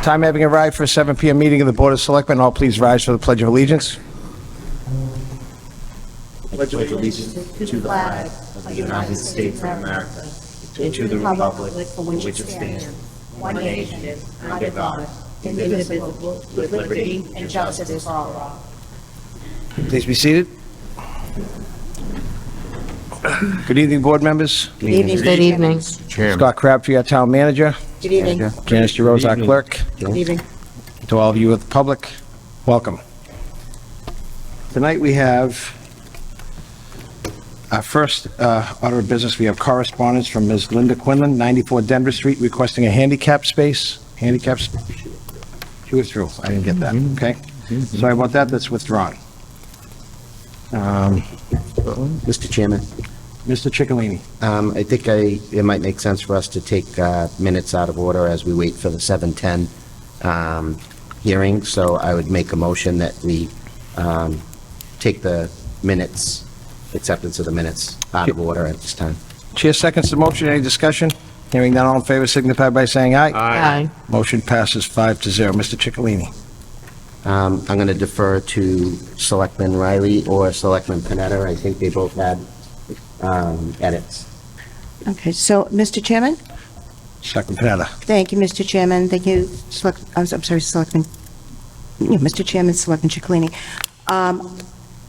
Time having arrived for a 7 p.m. meeting of the Board of Selectmen. All please rise for the Pledge of Allegiance. Pledge allegiance to the flag of the United States of America, and to the republic for which it stands, one nation, under God, indivisible, with liberty and justice for all. Please be seated. Good evening, board members. Good evening. Good evening. Scott Crabtree, our town manager. Good evening. Janice DeRose, our clerk. Good evening. To all of you at the public, welcome. Tonight we have our first order of business. We have correspondence from Ms. Linda Quinlan, 94 Denver Street, requesting a handicap space. Handicap space. She withdrew. I didn't get that. Okay. Sorry about that. That's withdrawn. Mr. Chairman, Mr. Ciccolini. I think it might make sense for us to take minutes out of order as we wait for the 7:10 hearing. So I would make a motion that we take the minutes, acceptance of the minutes out of order at this time. Chair seconds the motion. Any discussion? Hearing none, all in favor signify by saying aye. Aye. Motion passes 5-0. Mr. Ciccolini. I'm going to defer to Selectman Riley or Selectman Panetta. I think they both had edits. Okay, so, Mr. Chairman? Selectman Panetta. Thank you, Mr. Chairman. Thank you, I'm sorry, Selectman, Mr. Chairman, Selectman Ciccolini.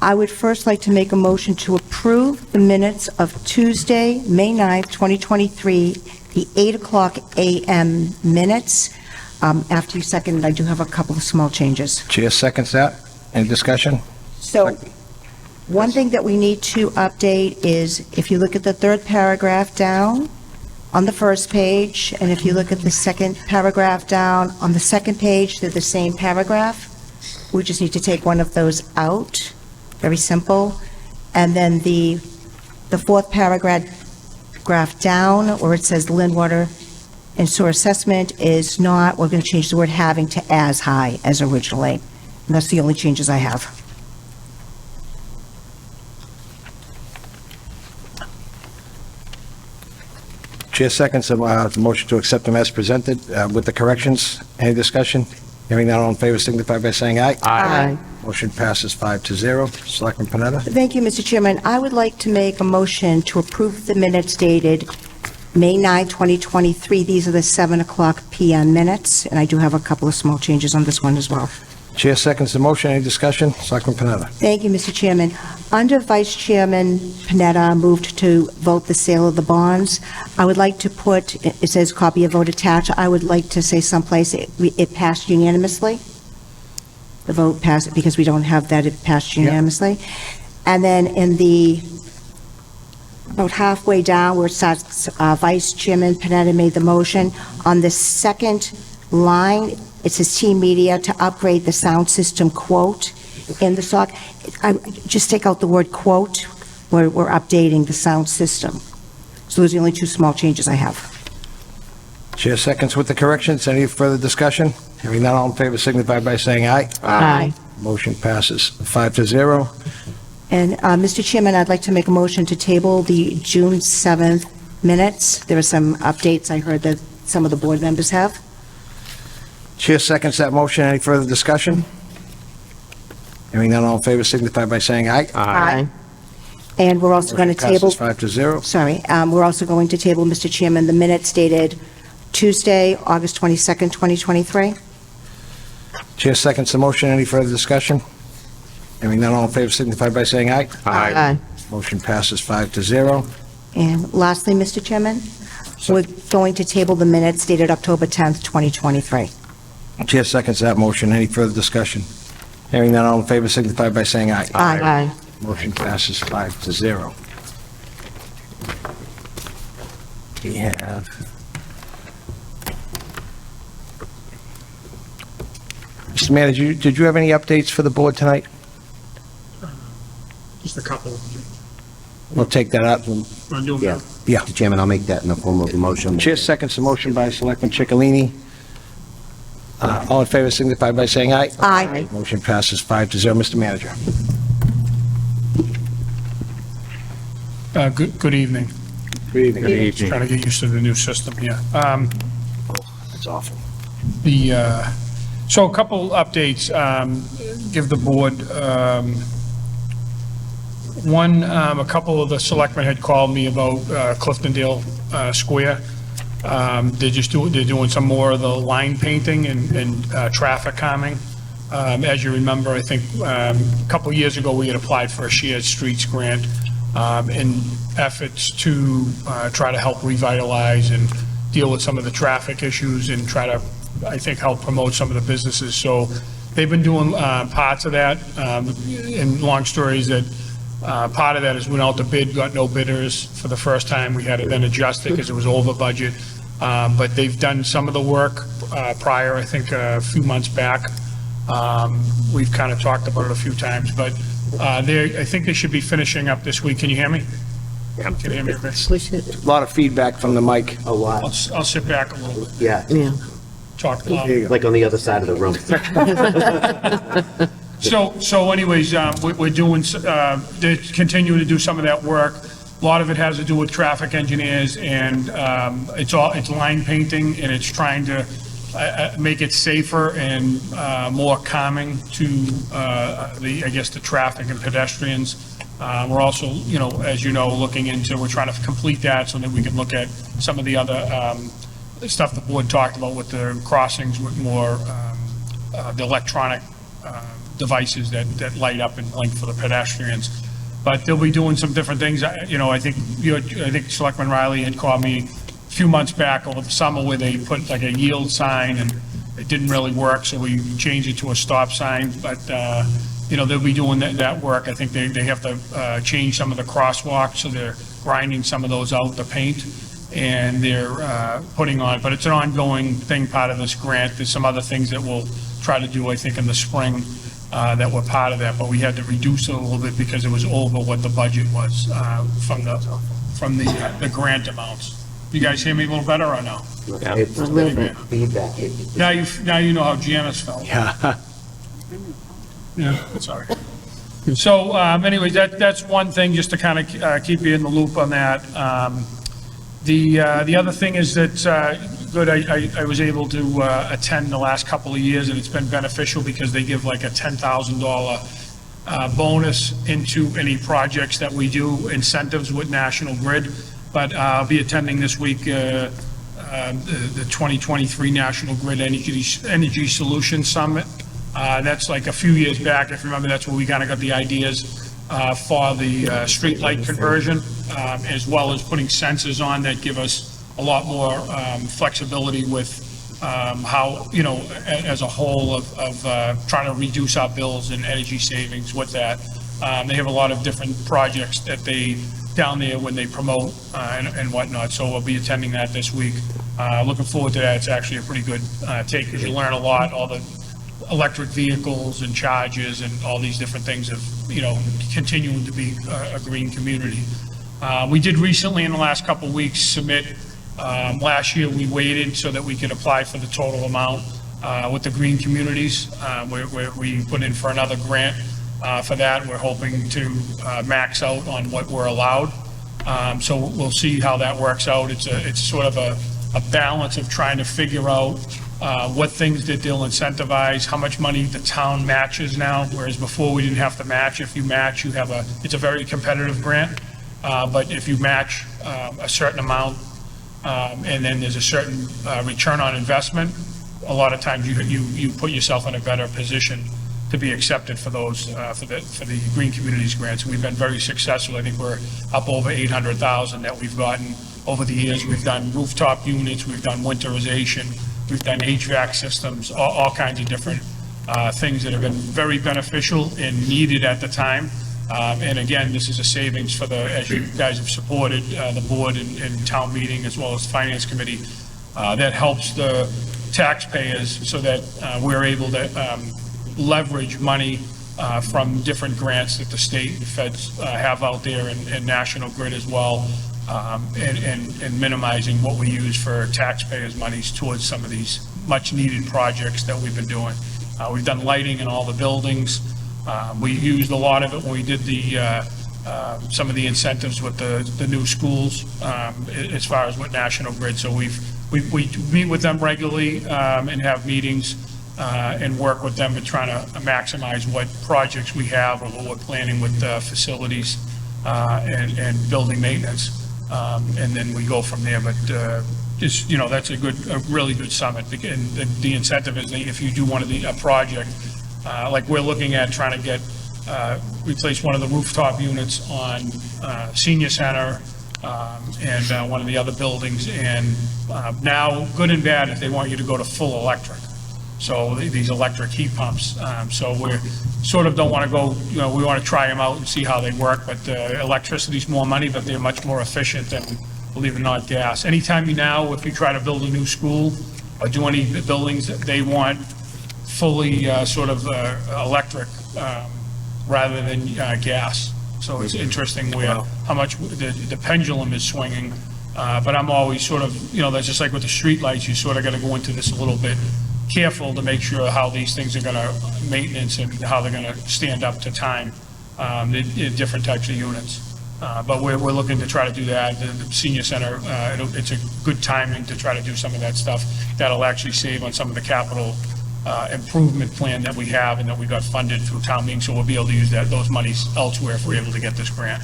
I would first like to make a motion to approve the minutes of Tuesday, May 9th, 2023, the 8 o'clock a.m. minutes. After you second, I do have a couple of small changes. Chair seconds that. Any discussion? So, one thing that we need to update is, if you look at the third paragraph down on the first page, and if you look at the second paragraph down on the second page, they're the same paragraph. We just need to take one of those out. Very simple. And then the fourth paragraph down, where it says Lynn Water and Sewer Assessment is not, we're going to change the word having to as high as originally. And that's the only changes I have. Chair seconds the motion to accept them as presented with the corrections. Any discussion? Hearing none, all in favor signify by saying aye. Aye. Motion passes 5-0. Selectman Panetta. Thank you, Mr. Chairman. I would like to make a motion to approve the minutes dated May 9, 2023. These are the 7 o'clock p.m. minutes, and I do have a couple of small changes on this one as well. Chair seconds the motion. Any discussion? Selectman Panetta. Thank you, Mr. Chairman. Under Vice Chairman Panetta moved to vote the sale of the bonds. I would like to put, it says copy of vote attached. I would like to say someplace it passed unanimously. The vote passed, because we don't have that, it passed unanimously. And then in the, about halfway down where it starts, Vice Chairman Panetta made the motion. On the second line, it says Team Media to upgrade the sound system quote in the SOC. Just take out the word quote. We're updating the sound system. So those are the only two small changes I have. Chair seconds with the corrections. Any further discussion? Hearing none, all in favor signify by saying aye. Aye. Motion passes 5-0. And, Mr. Chairman, I'd like to make a motion to table the June 7th minutes. There are some updates I heard that some of the board members have. Chair seconds that motion. Any further discussion? Hearing none, all in favor signify by saying aye. Aye. And we're also going to table, Passes 5-0. sorry, we're also going to table, Mr. Chairman, the minutes dated Tuesday, August 22nd, 2023. Chair seconds the motion. Any further discussion? Hearing none, all in favor signify by saying aye. Aye. Motion passes 5-0. And lastly, Mr. Chairman, we're going to table the minutes dated October 10th, 2023. Chair seconds that motion. Any further discussion? Hearing none, all in favor signify by saying aye. Aye. Motion passes 5-0. We have... Mr. Manager, did you have any updates for the board tonight? Just a couple. We'll take that up. Want to do them Yeah. now? Yeah. Mr. Chairman, I'll make that in the form of a motion. Chair seconds the motion by Selectman Ciccolini. All in favor signify by saying aye. Aye. Motion passes 5-0. Mr. Manager. Good evening. Good evening. Trying to get used to the new system here. That's awful. So a couple updates, give the board. One, a couple of the selectmen had called me about Cliftondale Square. They're doing some more of the line painting and traffic calming. As you remember, I think a couple of years ago, we had applied for a shared streets grant in efforts to try to help revitalize and deal with some of the traffic issues and try to, I think, help promote some of the businesses. So they've been doing parts of that. And long story is that part of that is went out to bid, got no bidders for the first time. We had to then adjust it because it was over budget. But they've done some of the work prior, I think, a few months back. We've kind of talked about it a few times, but I think they should be finishing up this week. Can you hear me? Can you hear me, Chris? A lot of feedback from the mic. A lot. I'll sit back a little bit, Yeah, talk loud. There you go. like on the other side of the room. So anyways, we're doing, they're continuing to do some of that work. A lot of it has to do with traffic engineers, and it's line painting, and it's trying to make it safer and more calming to the traffic and pedestrians. We're also, as you know, looking into, we're trying to complete that so that we can look at some of the other stuff the board talked about with the crossings with more the electronic devices that light up and blink for the pedestrians. But they'll be doing some different things. I think Selectman Riley had called me a few months back over the summer where they put like a yield sign and it didn't really work, so we changed it to a stop sign. But they'll be doing that work. I think they have to change some of the crosswalks, so they're grinding some of those out, the paint, and they're putting on, but it's an ongoing thing, part of this grant. There's some other things that we'll try to do, I think, in the spring that were part of that, but we had to reduce it a little bit because it was over what the budget was from the grant amounts. You guys hear me a little better or no? It's a little bit feedback. Now you know how Janice felt. Yeah. Yeah, sorry. So anyways, that's one thing, just to kind of keep you in the loop on that. The other thing is that, I was able to attend the last couple of years, and it's been beneficial because they give like a $10,000 bonus into any projects that we do, incentives with National Grid. But I'll be attending this week the 2023 National Grid Energy Solutions Summit. That's like a few years back, if you remember, that's where we kind of got the ideas for the street light conversion, as well as putting sensors on that give us a lot more flexibility with how, as a whole of trying to reduce our bills and energy savings with that. They have a lot of different projects that they down there when they promote and whatnot, so we'll be attending that this week. Looking forward to that. It's actually a pretty good take because you learn a lot, all the electric vehicles and charges and all these different things of, continuing to be a green community. We did recently, in the last couple of weeks, submit, last year we waited so that we could apply for the total amount with the green communities, where we put in for another grant for that. We're hoping to max out on what we're allowed. So we'll see how that works out. It's sort of a balance of trying to figure out what things that they'll incentivize, how much money the town matches now, whereas before we didn't have to match. If you match, it's a very competitive grant, but if you match a certain amount, and then there's a certain return on investment, a lot of times you put yourself in a better position to be accepted for those, for the Green Communities grants. We've been very successful. I think we're up over 800,000 that we've gotten over the years. We've done rooftop units, we've done winterization, we've done HVAC systems, all kinds of different things that have been very beneficial and needed at the time. And again, this is a savings for as you guys have supported the board and town meeting as well as finance committee, that helps the taxpayers so that we're able to leverage money from different grants that the state and feds have out there and National Grid as well, and minimizing what we use for taxpayers' monies towards some of these much-needed projects that we've been doing. We've done lighting in all the buildings. We used a lot of it when we did some of the incentives with the new schools, as far as with National Grid. So we've we meet with them regularly and have meetings and work with them and trying to maximize what projects we have or what we're planning with facilities and building maintenance. And then we go from there. But just, that's a really good summit. And the incentive is that if you do a project, like we're looking at trying to get, replace one of the rooftop units on Senior Center and one of the other buildings. And now, good and bad, if they want you to go to full electric. So these electric heat pumps. So we sort of don't want to go, we want to try them out and see how they work. But electricity's more money, but they're much more efficient than, believe it or not, gas. Anytime if you try to build a new school or do any buildings, they want fully electric rather than gas. So it's interesting how much the pendulum is swinging. But I'm always that's just like with the street lights, you sort of got to go into this a little bit careful to make sure how these things are going to maintenance and how they're going to stand up to time in different types of units. But we're looking to try to do that. The Senior Center, it's a good timing to try to do some of that stuff. That'll actually save on some of the capital improvement plan that we have and that we got funded through town meeting. So we'll be able to use those monies elsewhere if we're able to get this grant.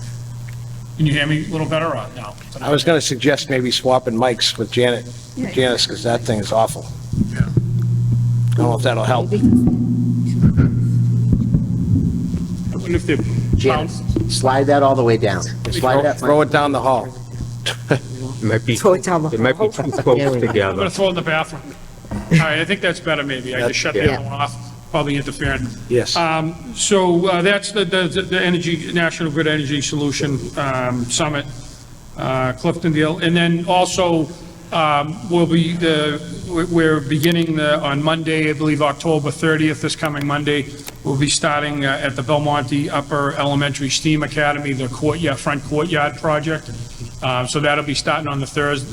Can you hear me a little better or no? I was going to suggest maybe swapping mics with Janice, because that thing is awful. Yeah. I don't know if that'll help. I wonder if they're Janice, slide that all the way down. Slide that. Throw it down the hall. It might be Throw it down the too close I'm going together. to throw it in the bathroom. All right, I think that's better maybe. I just shut the other one off, probably interfering. Yes. So that's the National Grid Energy Solution Summit, Cliftondale. And then also we're beginning on Monday, I believe October 30th, this coming Monday. We'll be starting at the Belmonte Upper Elementary STEAM Academy, the front courtyard project. So that'll be starting on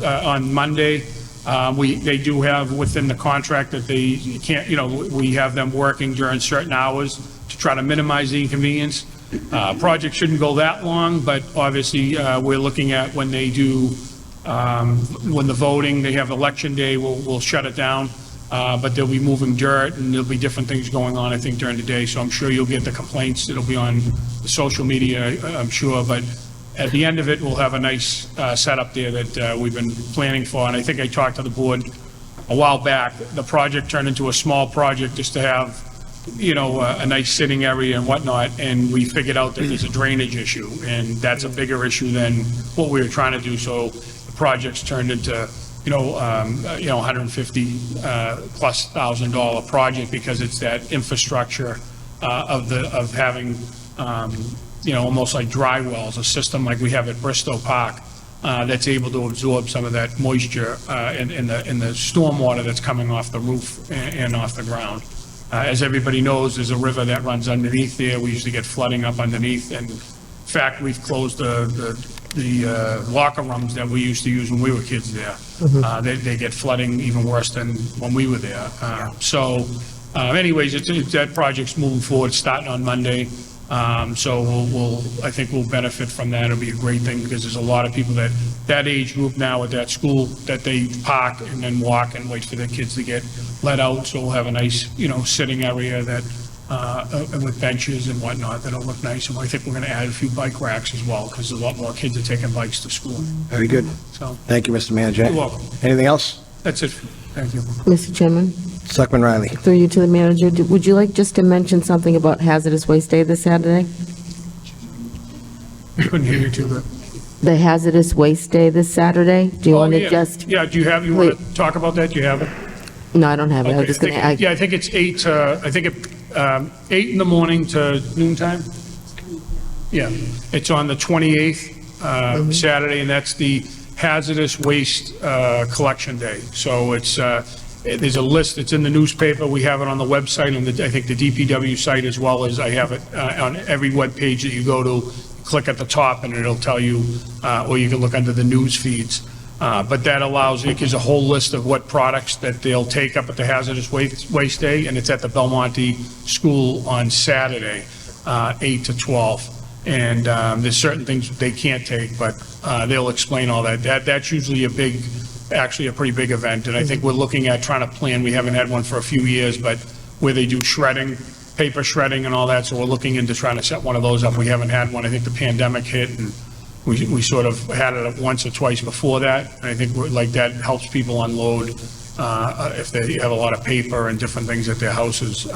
on Monday. They do have within the contract that they can't, we have them working during certain hours to try to minimize the inconvenience. Project shouldn't go that long, but obviously we're looking at when they do, when the voting, they have election day, we'll shut it down. But they'll be moving dirt and there'll be different things going on, I think, during the day. So I'm sure you'll get the complaints. It'll be on the social media, I'm sure, but at the end of it, we'll have a nice setup there that we've been planning for. And I think I talked to the board a while back. The project turned into a small project just to have, a nice sitting area and whatnot. And we figured out that there's a drainage issue, and that's a bigger issue than what we were trying to do. So the project's turned into, $150,000+ project because it's that infrastructure of having, almost like dry wells, a system like we have at Bristow Park that's able to absorb some of that moisture in the stormwater that's coming off the roof and off the ground. As everybody knows, there's a river that runs underneath there. We usually get flooding up underneath. And in fact, we've closed the locker rooms that we used to use when we were kids there. They get flooding even worse than when we were there. Anyways, that project's moving forward, starting on Monday. So I think we'll benefit from that. It'll be a great thing because there's a lot of people that age group now at that school that they park and then walk and wait for their kids to get let out. So we'll have a nice, sitting area that, with benches and whatnot that'll look nice. And I think we're going to add a few bike racks as well because a lot more kids are taking bikes to school. Very good. So Thank you, Mr. Manager. You're welcome. Anything else? That's it. Thank you. Mr. Chairman, Selectman Riley. through you to the manager, would you like just to mention something about Hazardous Waste Day this Saturday? Couldn't hear you too good. The Hazardous Waste Day this Saturday? Do you want to just? Yeah, do you want Wait. to talk about that? Do you have it? No, I don't have it. I was Okay, just going to add. Yeah, I think it's 8 in the morning to noontime. Yeah, it's on the 28th, Saturday, and that's the Hazardous Waste Collection Day. So it's, there's a list, it's in the newspaper, we have it on the website, and I think the DPW site, as well as I have it on every web page that you go to, click at the top and it'll tell you, or you can look under the news feeds. But that allows, it gives a whole list of what products that they'll take up at the Hazardous Waste Day, and it's at the Belmonte School on Saturday, 8 to 12. And there's certain things they can't take, but they'll explain all that. That's usually a big actually a pretty big event, and I think we're looking at trying to plan, we haven't had one for a few years, but where they do shredding, paper shredding and all that, so we're looking into trying to set one of those up. We haven't had one. I think the pandemic hit, and we sort of had it once or twice before that, and I think like that helps people unload if they have a lot of paper and different things at their houses,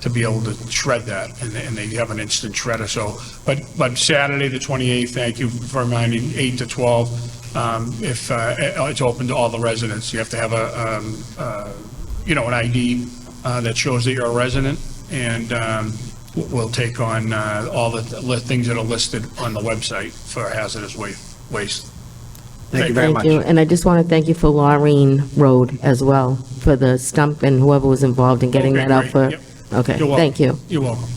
to be able to shred that, and they have an instant shredder. So, but Saturday, the 28th, thank you for reminding, 8 to 12, if it's open to all the residents. You have to have an ID that shows that you're a resident, and we'll take on all the things that are listed on the website for hazardous waste. Thank you very much. Thank you, and I just want to thank you for Laureen Road as well, for the stump and whoever was involved in getting Okay, that out great. for, Yep. okay, You're welcome. thank you. You're welcome.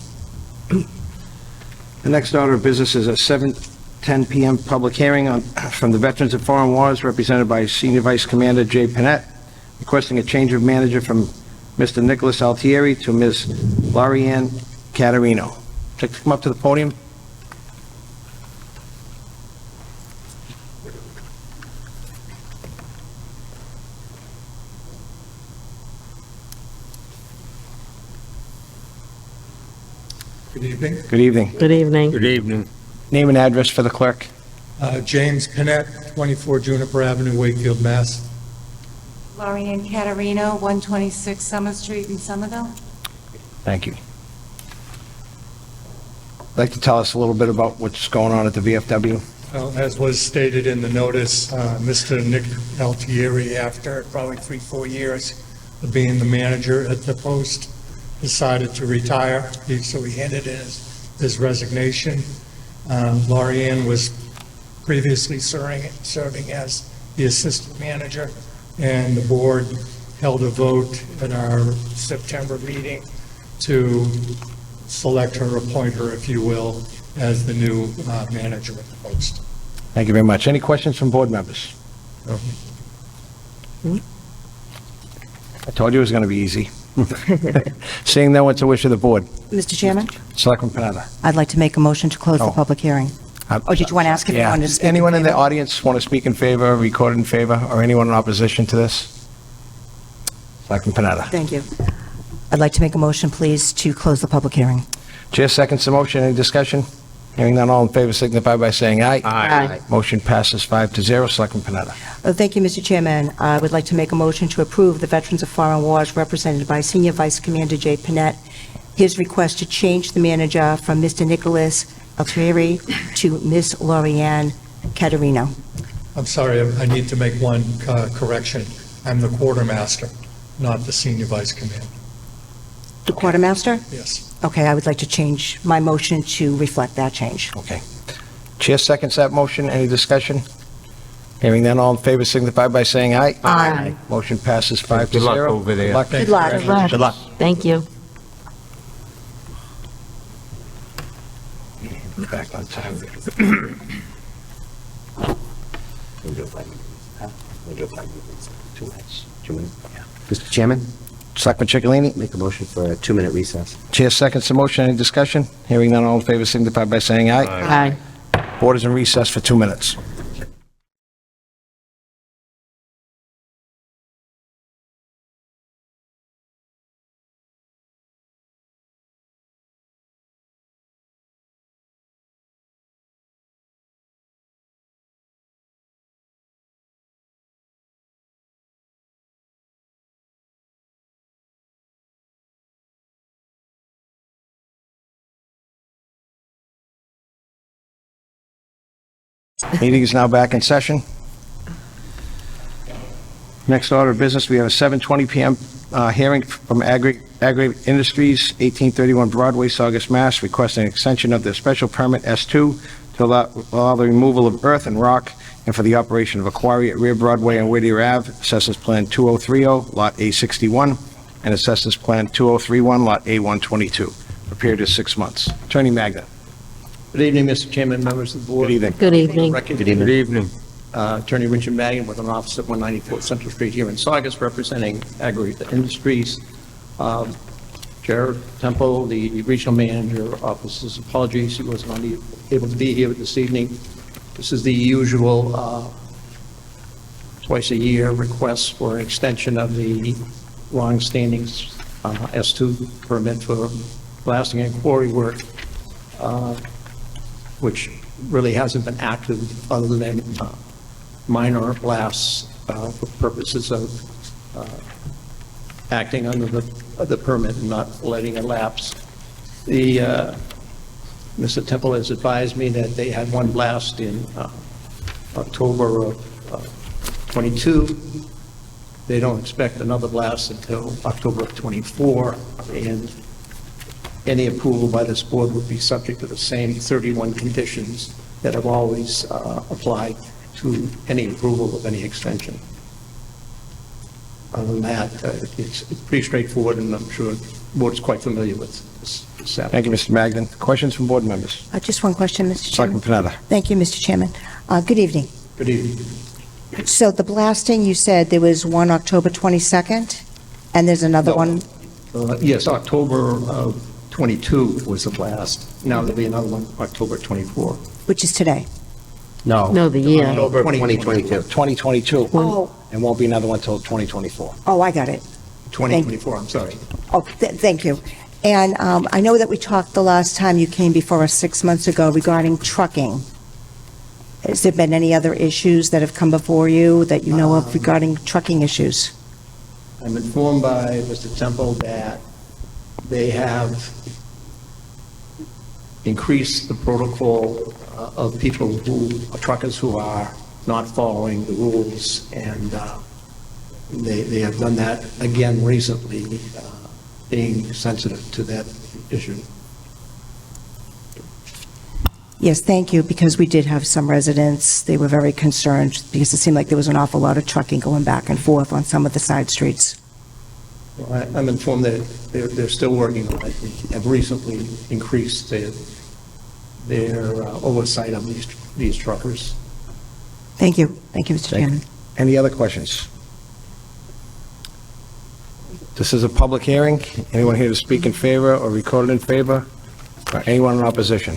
The next order of business is a 7:10 PM public hearing from the Veterans of Foreign Wars, represented by Senior Vice Commander Jay Panett, requesting a change of manager from Mr. Nicholas Altieri to Ms. Lorianne Caterino. Take to come up to the podium. Good evening. Good evening. Good evening. Good evening. Name and address for the clerk. James Panett, 24 Juniper Avenue, Wakefield, Mass. Lorianne Caterino, 126 Summer Street in Somerville. Thank you. Like to tell us a little bit about what's going on at the VFW? Well, as was stated in the notice, Mr. Nick Altieri, after probably 3-4 years of being the manager at the post, decided to retire, so he handed in his resignation. Lorianne was previously serving as the assistant manager, and the board held a vote at our September meeting to select her, appoint her, if you will, as the new manager at the post. Thank you very much. Any questions from board members? I told you it was going to be easy. Seeing none, what's the wish of the board? Mr. Chairman, Selectman Panetta. I'd like to make a motion to close the Oh. public hearing. Oh, did you want to ask if you Yeah. wanted to Does speak? anyone in the audience want to speak in favor, record in favor, or anyone in opposition to this? Selectman Panetta. Thank you. I'd like to make a motion, please, to close the public hearing. Chair seconds the motion. Any discussion? Hearing none, all in favor signify by saying aye. Aye. Motion passes 5-0. Selectman Panetta. Thank you, Mr. Chairman. I would like to make a motion to approve the Veterans of Foreign Wars, represented by Senior Vice Commander Jay Panett, his request to change the manager from Mr. Nicholas Altieri to Ms. Lorianne Caterino. I'm sorry, I need to make one correction. I'm the quartermaster, not the senior vice commander. The quartermaster? Yes. Okay, I would like to change my motion to reflect that change. Okay. Chair seconds that motion. Any discussion? Hearing none, all in favor signify by saying aye. Aye. Motion passes 5-0. Good luck over there. Good luck. Good luck. Good luck. Thank you. Back on time. Mr. Chairman, Selectman Chicalini. make a motion for a 2-minute recess. Chair seconds the motion. Any discussion? Hearing none, all in favor signify by saying aye. Aye. Board is in recess for 2 minutes. Meeting is now back in session. Next order of business, we have a 7:20 PM hearing from Aggregate Industries, 1831 Broadway, Saugus, Mass., requesting an extension of their special permit S2 to allow the removal of earth and rock and for the operation of a quarry at rear Broadway and Whittier Ave, Assessors Plan 2030, Lot A61, and Assessors Plan 2031, Lot A122, for a period of 6 months. Attorney Magna. Good evening, Mr. Chairman, members of the board. Good evening. Good evening. Good evening. Attorney Richard Madigan with an office at 194 Central Street here in Saugus, representing Aggregate Industries. Jared Temple, the regional manager, offices apologies, he was not able to be here this evening. This is the usual twice a year requests for extension of the long-standing S2 permit for blasting and quarry work, which really hasn't been active other than minor blasts for purposes of acting under the permit and not letting it lapse. Mr. Temple has advised me that they had one blast in October of 22. They don't expect another blast until October of 24, and any approval by this board would be subject to the same 31 conditions that have always applied to any approval of any extension. Other than that, it's pretty straightforward, and I'm sure the board is quite familiar with this. Thank you, Mr. Magnan. Questions from board members? Just one question, Mr. Chairman. Selectman Panetta. Thank you, Mr. Chairman. Good evening. Good evening. So the blasting, you said there was one October 22nd, and there's another one? Yes, October of 22 was the blast. Now there'll be another one, October 24. Which is today? No. No, the year. October 2022. 2022. Oh, And won't be another one until 2024. oh, I got it. 2024, I'm sorry. Oh, thank you. And I know that we talked the last time you came before us 6 months ago regarding trucking. Has there been any other issues that have come before you that you know of regarding trucking issues? I'm informed by Mr. Temple that they have increased the protocol of people truckers who are not following the rules, and they have done that again recently, being sensitive to that issue. Yes, thank you, because we did have some residents, they were very concerned because it seemed like there was an awful lot of trucking going back and forth on some of the side streets. Well, I'm informed that they're still working on it, and have recently increased their oversight of these truckers. Thank you. Thank you, Mr. Chairman. Any other questions? This is a public hearing. Anyone here to speak in favor or recorded in favor? Or anyone in opposition?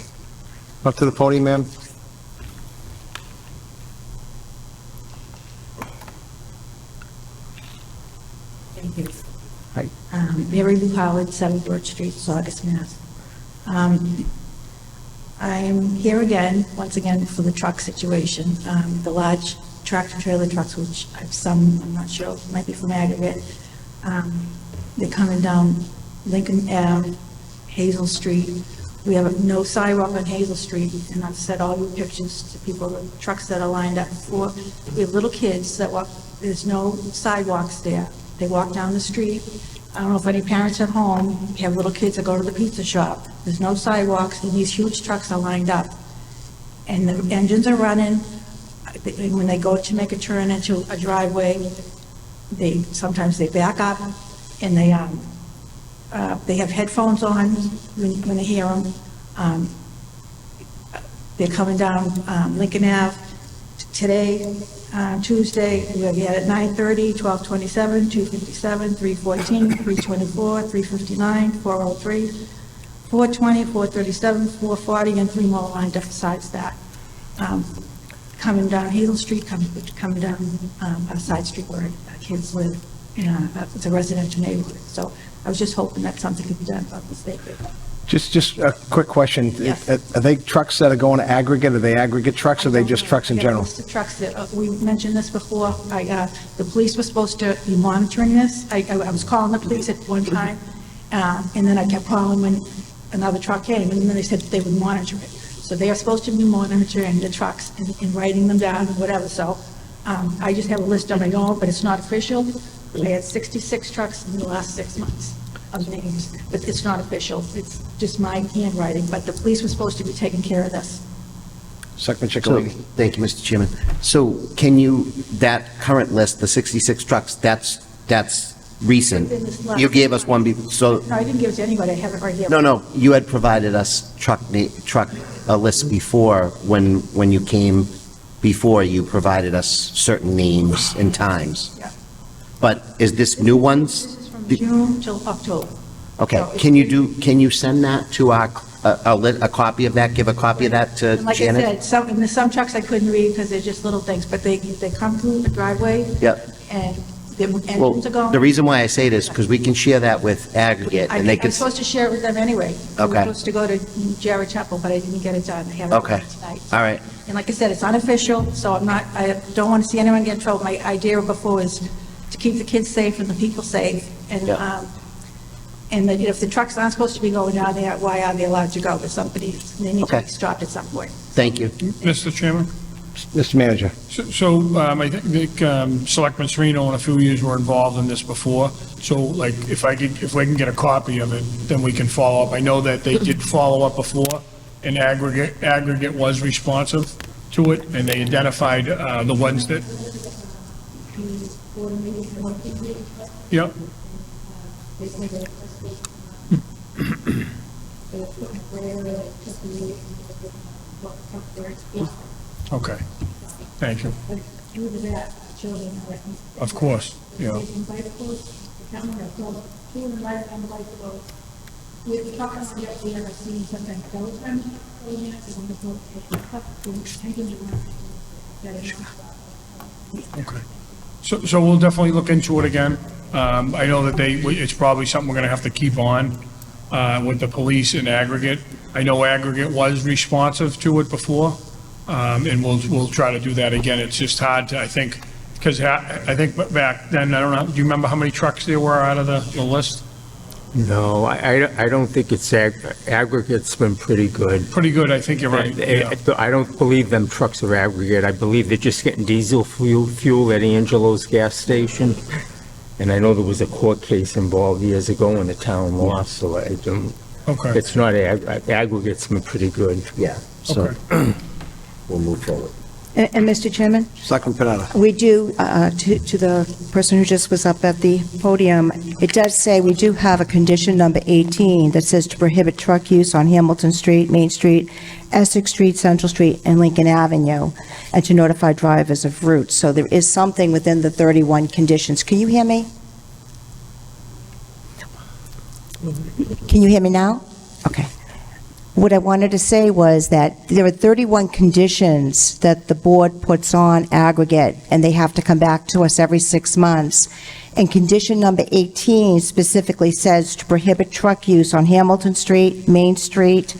Up to the podium, ma'am. Thank you. Hi. Mary Lou Howard, 7 Birch Street, Saugus, Mass. I'm here again, once again, for the truck situation. The large tractor-trailer trucks, which I've some, I'm not sure, might be from Aggregate. They're coming down Lincoln Ave, Hazel Street. We have no sidewalk on Hazel Street, and I've sent all your pictures to people, the trucks that are lined up for. We have little kids that walk, there's no sidewalks there. They walk down the street. I don't know if any parents at home have little kids that go to the pizza shop. There's no sidewalks, and these huge trucks are lined up. And the engines are running. When they go to make a turn into a driveway, sometimes they back up, and they have headphones on when they hear them. They're coming down Lincoln Ave. Today, Tuesday, we had at 9:30, 12:27, 2:57, 3:14, 3:24, 3:59, 4:03, 4:20, 4:37, 4:40, and 3 more lined up besides that. Coming down Hazel Street, coming down a side street where kids live. It's a residential neighborhood. So I was just hoping that something could be done about this safety. Just a quick question. Yes. Are they trucks that are going to Aggregate? Are they Aggregate trucks, or are they just trucks in general? The trucks that, we mentioned this before, the police were supposed to be monitoring this. I was calling the police at one time, and then I kept calling when another truck came, and then they said that they would monitor it. So they are supposed to be monitoring the trucks and writing them down and whatever, so I just have a list on my own, but it's not official. I had 66 trucks in the last 6 months of names, but it's not official. It's just my handwriting, but the police were supposed to be taking care of this. Selectman So, Chicalini. thank you, Mr. Chairman. So can you, that current list, the 66 trucks, that's recent? Within this last- You gave us one, so, No, I didn't give it to anybody. I have it right here. no, you had provided us truck list before, when you came before, you provided us certain names and times. Yeah. But is this new ones? This is from June till October. Okay, So can you send that to our a copy of that, give a copy of that to And like I Janet? said, some trucks I couldn't read because they're just little things, but they come through the driveway. Yep. And the Well, engines are going. the reason why I say this, because we can share that with Aggregate, and they I'm can, supposed to share it with them anyway. I was Okay. supposed to go to Jared Temple, but I didn't get it done. I have it Okay. done tonight. all right, And like I said, it's unofficial, so I don't want to see anyone get in trouble. My idea before was to keep the kids safe and the people safe. And, Yeah. and that if the trucks aren't supposed to be going down there, why are they allowed to go? Because they need to Okay. be stopped at some point. thank you. Mr. Chairman? Mr. Manager. So I think Selectman Serino and a few of you were involved in this before. So like, if we can get a copy of it, then we can follow up. I know that they did follow up before, and Aggregate was responsive to it, and they identified the ones that. Yep. Okay, thank you. Of course, yeah. Okay. So we'll definitely look into it again. I know that it's probably something we're gonna have to keep on with the police and Aggregate. I know Aggregate was responsive to it before, and we'll try to do that again. It's just hard to, I think, because I think back then, I don't know, do you remember how many trucks there were out of the list? No, I don't think it's Aggregate's been pretty good. Pretty good, I think you're right. Yeah. I don't believe them trucks are Aggregate. I believe they're just getting diesel fuel at Angelo's gas station. And I know there was a court case involved years ago in the town lost, so I don't, Okay. it's not, Aggregate's been pretty good. Yeah, so Okay. we'll move forward. And Mr. Chairman? Selectman Panetta. We do, to the person who just was up at the podium, it does say we do have a condition number 18 that says to prohibit truck use on Hamilton Street, Main Street, Essex Street, Central Street, and Lincoln Avenue, and to notify drivers of routes. So there is something within the 31 conditions. Can you hear me? Can you hear me now? Okay. What I wanted to say was that there are 31 conditions that the board puts on Aggregate, and they have to come back to us every 6 months. And condition number 18 specifically says to prohibit truck use on Hamilton Street, Main Street,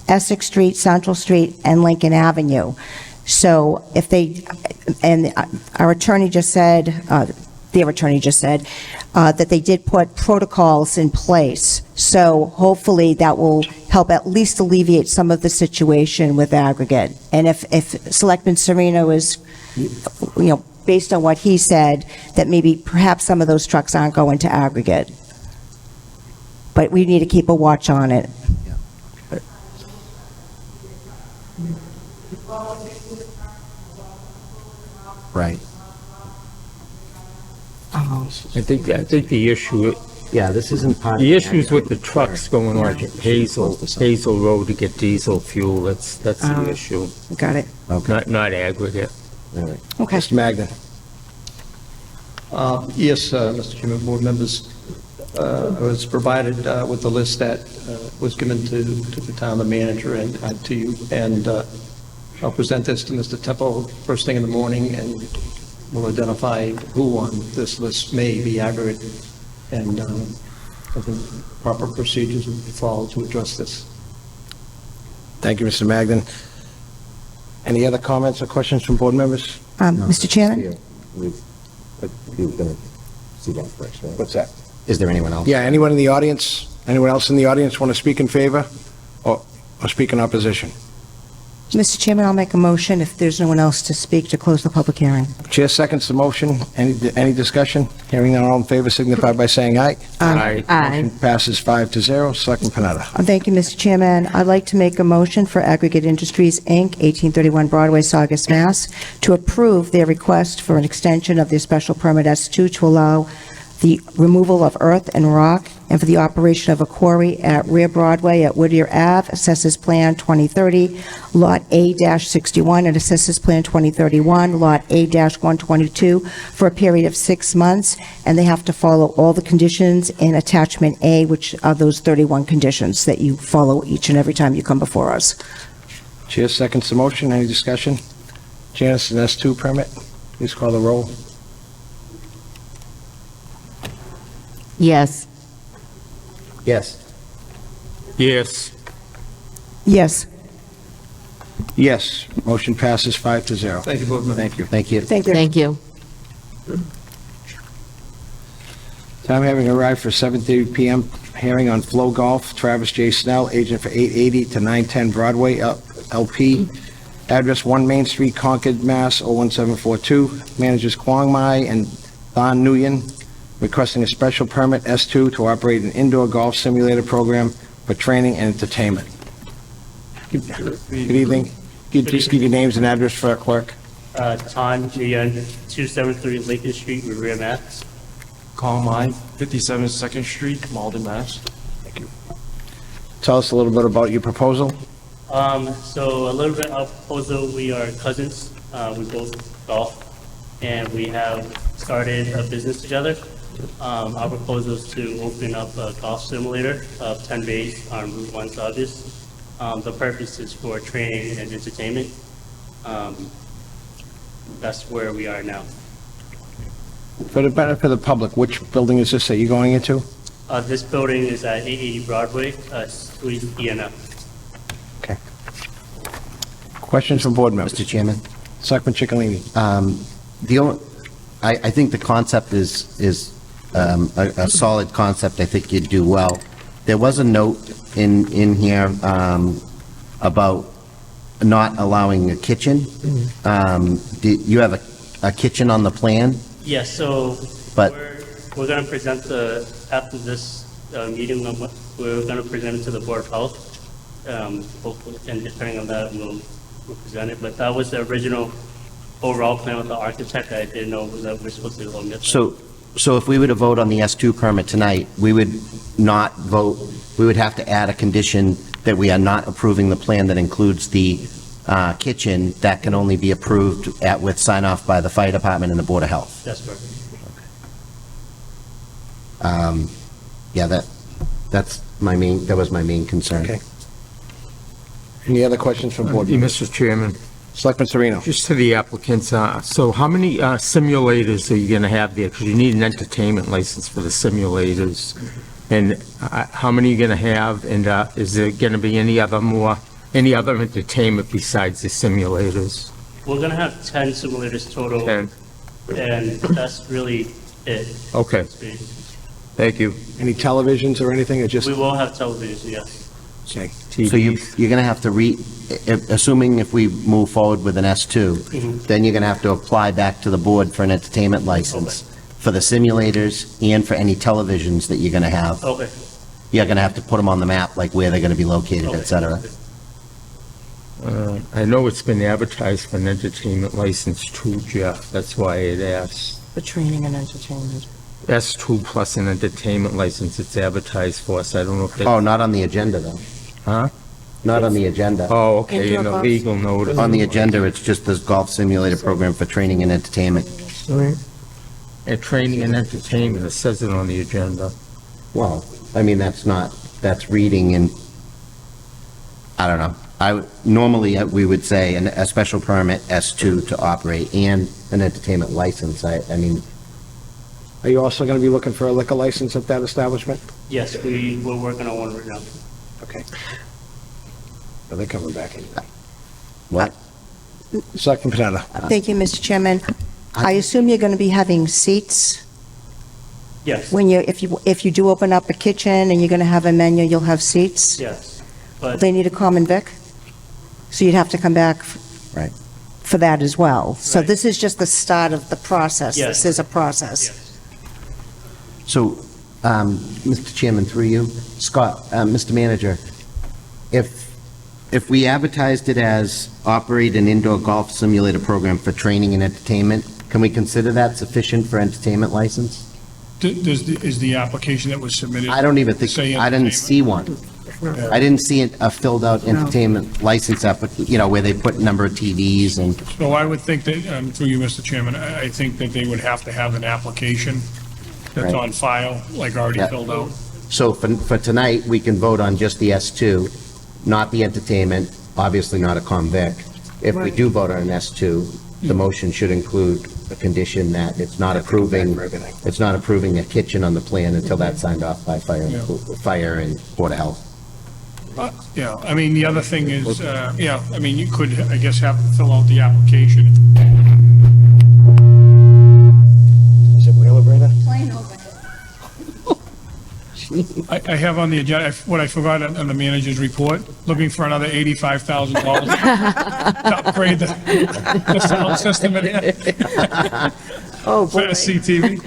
Essex Street, Central Street, and Lincoln Avenue. So if they, and our attorney just said, their attorney just said, that they did put protocols in place. So hopefully that will help at least alleviate some of the situation with Aggregate. And if Selectman Serino is, based on what he said, that maybe perhaps some of those trucks aren't going to Aggregate. But we need to keep a watch on it. Right. I think the issue, Yeah, this isn't part of the issues with the trucks going on Hazel Road to get diesel fuel, that's the issue, Got it. not Aggregate. All right. Okay. Mr. Magden. Yes, Mr. Chairman, board members, I was provided with the list that was given to the town manager and to you, and I'll present this to Mr. Temple first thing in the morning, and we'll identify who on this list may be Aggregate, and I think proper procedures will be followed to address this. Thank you, Mr. Magden. Any other comments or questions from board members? Mr. Chairman? You were going to see that first, right? What's that? Is there anyone else? Yeah, anyone in the audience, anyone else in the audience want to speak in favor or speak in opposition? Mr. Chairman, I'll make a motion, if there's no one else to speak, to close the public hearing. Chair seconds the motion. Any discussion? Hearing none, all in favor signify by saying aye. Aye. Aye. Motion passes 5-0. Selectman Panetta. Thank you, Mr. Chairman. I'd like to make a motion for Aggregate Industries, Inc., 1831 Broadway, Saugus, Mass., to approve their request for an extension of their special permit S2 to allow the removal of earth and rock and for the operation of a quarry at Rear Broadway at Whittier Ave, Assessors Plan 2030, Lot A-61, and Assessors Plan 2031, Lot A-122, for a period of 6 months, and they have to follow all the conditions in Attachment A, which are those 31 conditions that you follow each and every time you come before us. Chair seconds the motion. Any discussion? Janice, an S2 permit. Please call the roll. Yes. Yes. Yes. Yes. Yes, motion passes 5-0. Thank you, Board Member. Thank you. Thank you. Thank you. Thank you. Time having arrived for 7:30 PM hearing on Flo Golf, Travis J. Snell, agent for 880 to 910 Broadway, LP. Address 1 Main Street, Concord, Mass. 01742. Managers Kwong Mai and Don Nguyen requesting a special permit S2 to operate an indoor golf simulator program for training and entertainment. Good evening. Could you just give your names and address for our clerk? Ton Nguyen, 273 Lincoln Street, Revere, Mass. Call mine, 57 2nd Street, Malden, Mass. Tell us a little bit about your proposal. So a little bit of proposal, we are cousins, we both golf, and we have started a business together. Our proposal is to open up a golf simulator of 10 bays on Route 1 Saugus. The purpose is for training and entertainment. That's where we are now. For the benefit of the public, which building is this that you're going into? This building is at 880 Broadway, Suite ENF. Okay. Questions from board members? Mr. Chairman? Selectman Chicalini. I think the concept is a solid concept. I think you'd do well. There was a note in here about not allowing a kitchen. Do you have a kitchen on the plan? Yes, so But- we're going to present after this meeting, we're going to present it to the Board of Health. Hopefully, and depending on that, we'll present it. But that was the original overall plan with the architect. I didn't know that we're supposed to omit that. So if we were to vote on the S2 permit tonight, we would not vote, we would have to add a condition that we are not approving the plan that includes the kitchen. That can only be approved with sign-off by the fire department and the Board of Health. That's correct. Yeah, that was my main concern. Okay. Any other questions from board members? Mr. Chairman, Selectman Sereno. just to the applicants, so how many simulators are you going to have there? Because you need an entertainment license for the simulators. And how many are you going to have? And is there going to be any other entertainment besides the simulators? We're going to have 10 simulators total, And, and that's really it. okay, thank you. Any televisions or anything, or just? We will have television, yes. Okay. So you're going to have to assuming if we move forward with an S2, then you're going to have to apply back to the board for an entertainment license for the simulators and for any televisions that you're going to have. Okay. You're going to have to put them on the map, like where they're going to be located, et cetera. I know it's been advertised for an entertainment license too, Jeff. That's why it asked. For training and entertainment. S2 plus an entertainment license it's advertised for, so I don't know if Oh, that, not on the agenda, though. huh? Not on the agenda. Oh, okay, in Indoor the golf. legal notice. On the agenda, it's just this golf simulator program for training and entertainment. And training and entertainment, it says it on the agenda. Well, I mean, that's reading and, I don't know. Normally, we would say a special permit, S2, to operate, and an entertainment license. I mean, Are you also going to be looking for a liquor license at that establishment? Yes, we're working on one right now. Okay. Are they coming back in? what? Selectman Panetta. Thank you, Mr. Chairman. I assume you're going to be having seats Yes, when if you do open up a kitchen and you're going to have a menu, you'll have seats? yes. But They need a common vic? So you'd have to come back Right. for that as well. So Right. this is just the start of the process. Yes. This is a process. yes. So, Mr. Chairman, through you, Scott, Mr. Manager, if we advertised it as operate an indoor golf simulator program for training and entertainment, can we consider that sufficient for entertainment license? Is the application that was submitted? I don't even think, say I didn't entertainment? see one. I didn't see a filled-out entertainment license where they put number of TVs and, So I would think that, through you, Mr. Chairman, I think that they would have to have an application that's Right. on file, like already Yeah. filled out. so for tonight, we can vote on just the S2, not the entertainment, obviously not a convict. If we do vote on an S2, the motion should include a condition that it's not approving a kitchen on the plan until that's signed off by fire and Board of Health. Yeah, I mean, the other thing is, you could, I guess, have to fill out the application. Is it Wheeler, Brenda? I have on the agenda, what I forgot on the manager's report, looking for another $85,000 to upgrade the sound system in here. Oh, For CTV.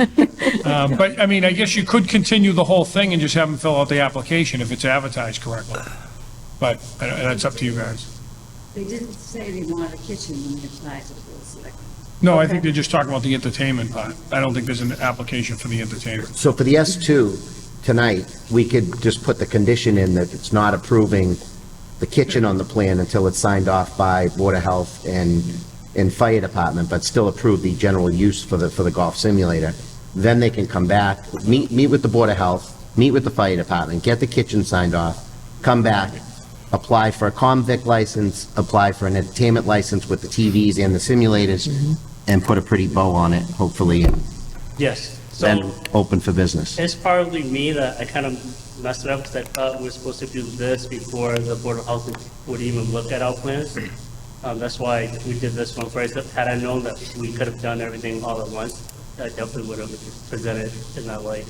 But, I mean, I guess you could continue the whole thing and just have them fill out the application if it's advertised correctly. But that's up to you guys. They didn't say they wanted a kitchen when they applied to the select. No, I think they're just talking about the entertainment part. I don't think there's an application for the entertainment. So for the S2, tonight, we could just put the condition in that it's not approving the kitchen on the plan until it's signed off by Board of Health and Fire Department, but still approve the general use for the golf simulator. Then they can come back, meet with the Board of Health, meet with the Fire Department, get the kitchen signed off, come back, apply for a convict license, apply for an entertainment license with the TVs and the simulators, and put a pretty bow on it, hopefully, and Yes. So then open for business. it's probably me that I kind of messed it up because I thought we were supposed to do this before the Board of Health would even look at our plans. That's why we did this one first. Had I known that we could have done everything all at once, I definitely would have presented in that light.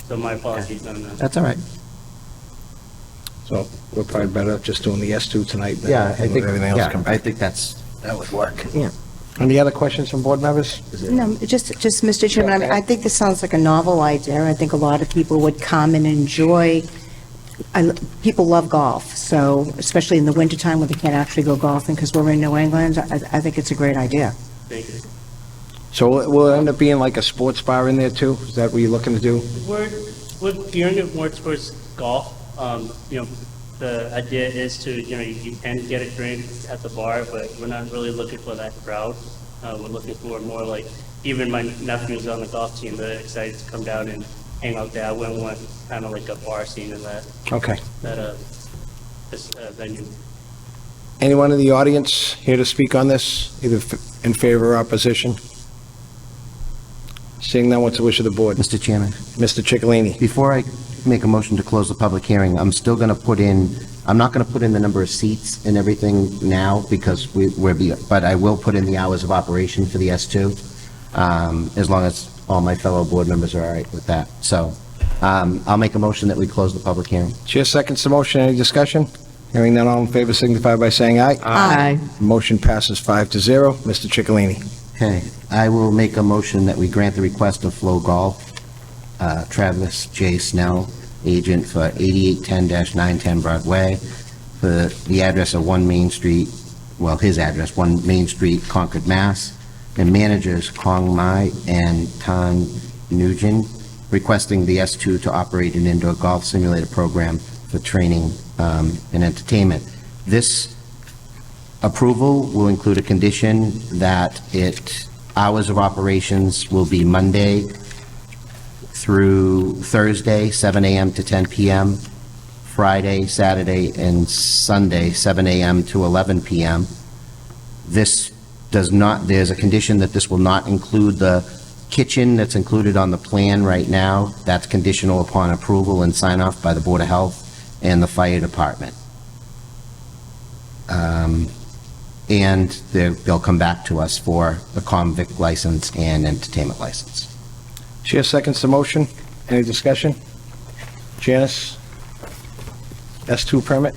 So my apologies on that. That's all right. So we're probably better just doing the S2 tonight. than Yeah, I think, everything else yeah, come I back. think that would work. Yeah. Any other questions from board members? No, just, Mr. Chairman, I mean, I think this sounds like a novel idea. I think a lot of people would come and enjoy, people love golf, so, especially in the wintertime when they can't actually go golfing because we're in New England, I think it's a great idea. Thank you. So will it end up being like a sports bar in there too? Is that what you're looking to do? We're gearing it more towards golf. The idea is to, you can get a drink at the bar, but we're not really looking for that crowd. We're looking for more like, even my nephew's on the golf team, they're excited to come down and hang out there. I wouldn't want kind of like a bar scene in that, Okay. this venue. Anyone in the audience here to speak on this, either in favor or opposition? Seeing none, what's the wish of the board? Mr. Chairman, Mr. Ciccolini? before I make a motion to close the public hearing, I'm still going to put in, I'm not going to put in the number of seats and everything now because but I will put in the hours of operation for the S2, as long as all my fellow board members are all right with that. So I'll make a motion that we close the public hearing. Chair seconds the motion. Any discussion? Hearing none, all in favor signify by saying aye. Aye. Motion passes 5-0. Mr. Ciccolini? Okay, I will make a motion that we grant the request of Flo Golf, Travis J. Snell, agent for 8810-910 Broadway, for the address of 1 Main Street, well, his address, 1 Main Street, Concord, Mass., and managers Kong Mai and Tan Nugent, requesting the S2 to operate an indoor golf simulator program for training and entertainment. This approval will include a condition that hours of operations will be Monday through Thursday, 7 a.m. to 10 p.m., Friday, Saturday, and Sunday, 7 a.m. to 11 p.m. There's a condition that this will not include the kitchen that's included on the plan right now. That's conditional upon approval and sign-off by the Board of Health and the Fire Department. And they'll come back to us for a convict license and entertainment license. Chair seconds the motion. Any discussion? Janice? S2 permit?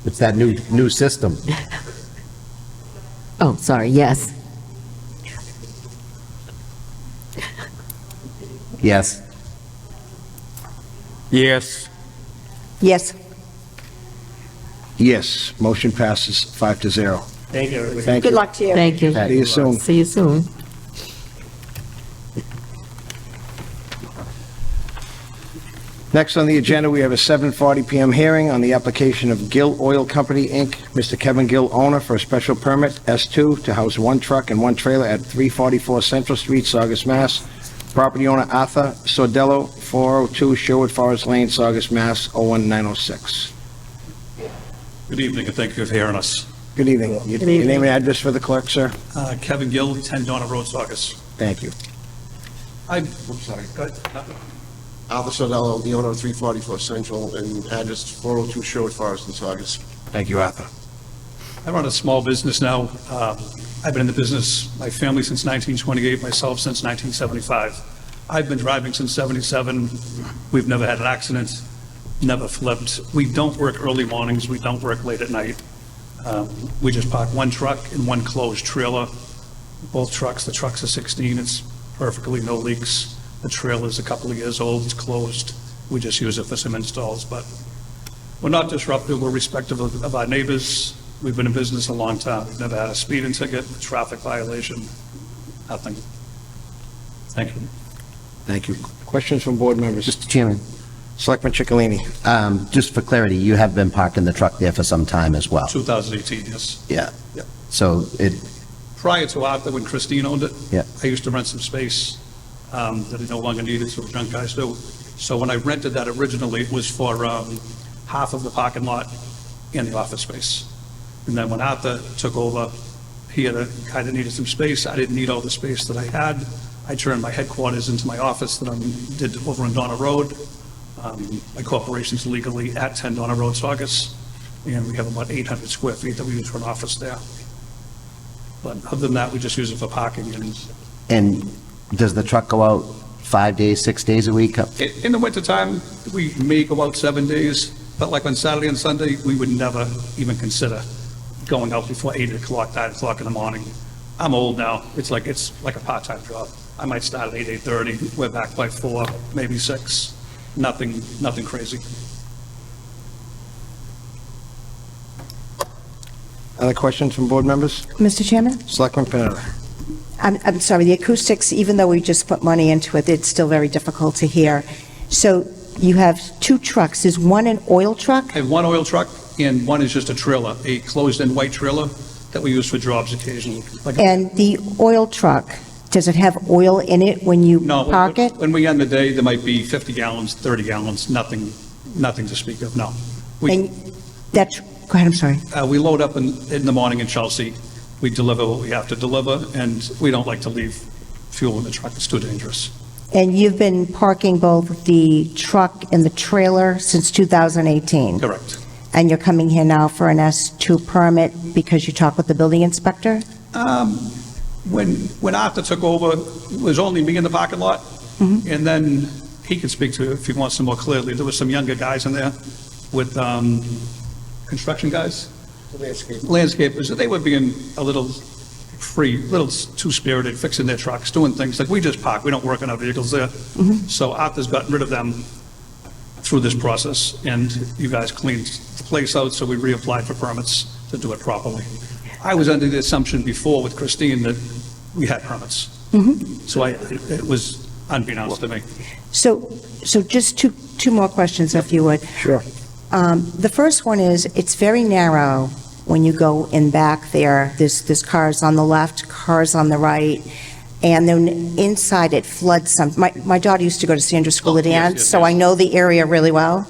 It's that new system. Oh, sorry, yes. Yes. Yes. Yes. Yes. Motion passes 5-0. Thank you, everybody. Thank you. Good luck to you. Thank you. See you soon. See you soon. Next on the agenda, we have a 7:40 PM hearing on the application of Gill Oil Company, Inc., Mr. Kevin Gill, owner, for a special permit, S2, to house one truck and one trailer at 344 Central Street, Saugus, Mass. Property owner Arthur Sordello, 402 Sherwood Forest Lane, Saugus, Mass. 01906. Good evening, and thank you for hearing us. Good evening. Your name and address for the clerk, sir? Kevin Gill, 10 Donna Road, Saugus. Thank you. I'm sorry. Go ahead. Arthur Sordello, the owner of 344 Central, and address 402 Sherwood Forest in Saugus. Thank you, Arthur. I run a small business now. I've been in the business, my family since 1928, myself since 1975. I've been driving since 77. We've never had an accident, never flipped. We don't work early mornings, we don't work late at night. We just park one truck and one closed trailer. Both trucks, the truck's a 16, it's perfectly no leaks. The trailer's a couple of years old, it's closed. We just use it for some installs, but we're not disruptive, we're respectful of our neighbors. We've been in business a long time. We've never had a speeding ticket, a traffic violation, nothing. Thank you. Thank you. Questions from board members? Mr. Chairman, Selectman Chicalini. just for clarity, you have been parking the truck there for some time as well? 2018, yes. Yeah. Yeah. So it, Prior to Arthur, when Christine owned it, Yeah. I used to rent some space that I no longer needed, so the junk guys do. So when I rented that originally, it was for half of the parking lot and the office space. And then when Arthur took over, he had a guy that needed some space. I didn't need all the space that I had. I turned my headquarters into my office that I did over on Donna Road. My corporation's legally at 10 Donna Road, Saugus, and we have about 800 square feet that we use for an office there. But other than that, we just use it for parking. and does the truck go out 5 days, 6 days a week? In the wintertime, we may go out 7 days, but like on Saturday and Sunday, we would never even consider going out before 8 o'clock, 9 o'clock in the morning. I'm old now. It's like a part-time job. I might start at 8, 8:30. We're back by 4, maybe 6. Nothing crazy. Other questions from board members? Mr. Chairman? Selectman Panetta. I'm sorry, the acoustics, even though we just put money into it, it's still very difficult to hear. So you have two trucks. Is one an oil truck? I have one oil truck, and one is just a trailer, a closed-in white trailer that we use for jobs occasionally. And the oil truck, does it have oil in it when you park it? When we end the day, there might be 50 gallons, 30 gallons, nothing to speak of, no. And that's, go ahead, I'm sorry. We load up in the morning in Chelsea. We deliver what we have to deliver, and we don't like to leave fuel in the truck. It's too dangerous. And you've been parking both the truck and the trailer since 2018? Correct. And you're coming here now for an S2 permit because you talked with the building inspector? When Arthur took over, it was only me in the parking lot, and then he can speak to it if he wants some more clearly. There were some younger guys in there with construction guys, landscapers. They were being a little free, a little too spirited, fixing their trucks, doing things like we just park. We don't work on our vehicles there. So Arthur's gotten rid of them through this process, and you guys cleaned the place out, so we reapplied for permits to do it properly. I was under the assumption before with Christine that we had permits. So it was unbeknownst to me. So just two more questions, if you would. Sure. The first one is, it's very narrow when you go in back there. There's cars on the left, cars on the right, and then inside it floods some. My daughter used to go to Sandra School of Dance, so I know the area really well.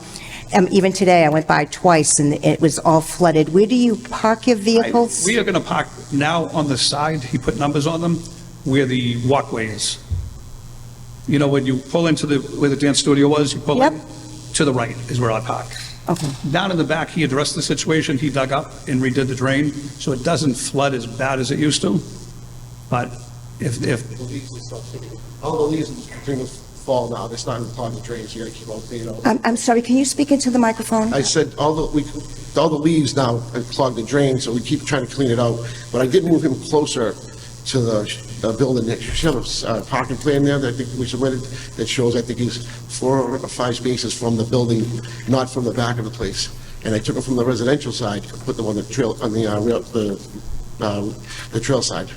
Even today, I went by twice, and it was all flooded. Where do you park your vehicles? We are going to park now on the side, he put numbers on them, where the walkway is. You know, when you pull into where the dance studio was, you pull in, to the right is where I park. Okay. Down in the back, he addressed the situation, he dug up and redid the drain, so it doesn't flood as bad as it used to. But if All the leaves continue to fall now, they're starting to clog the drains, you gotta keep on cleaning out. I'm sorry, can you speak into the microphone? I said, all the leaves now clog the drain, so we keep trying to clean it out. But I did move him closer to the building. There should have a parking plan there that I think we submitted that shows, I think he's 4 or 5 spaces from the building, not from the back of the place. And I took them from the residential side, put them on the trail, on the the trail side.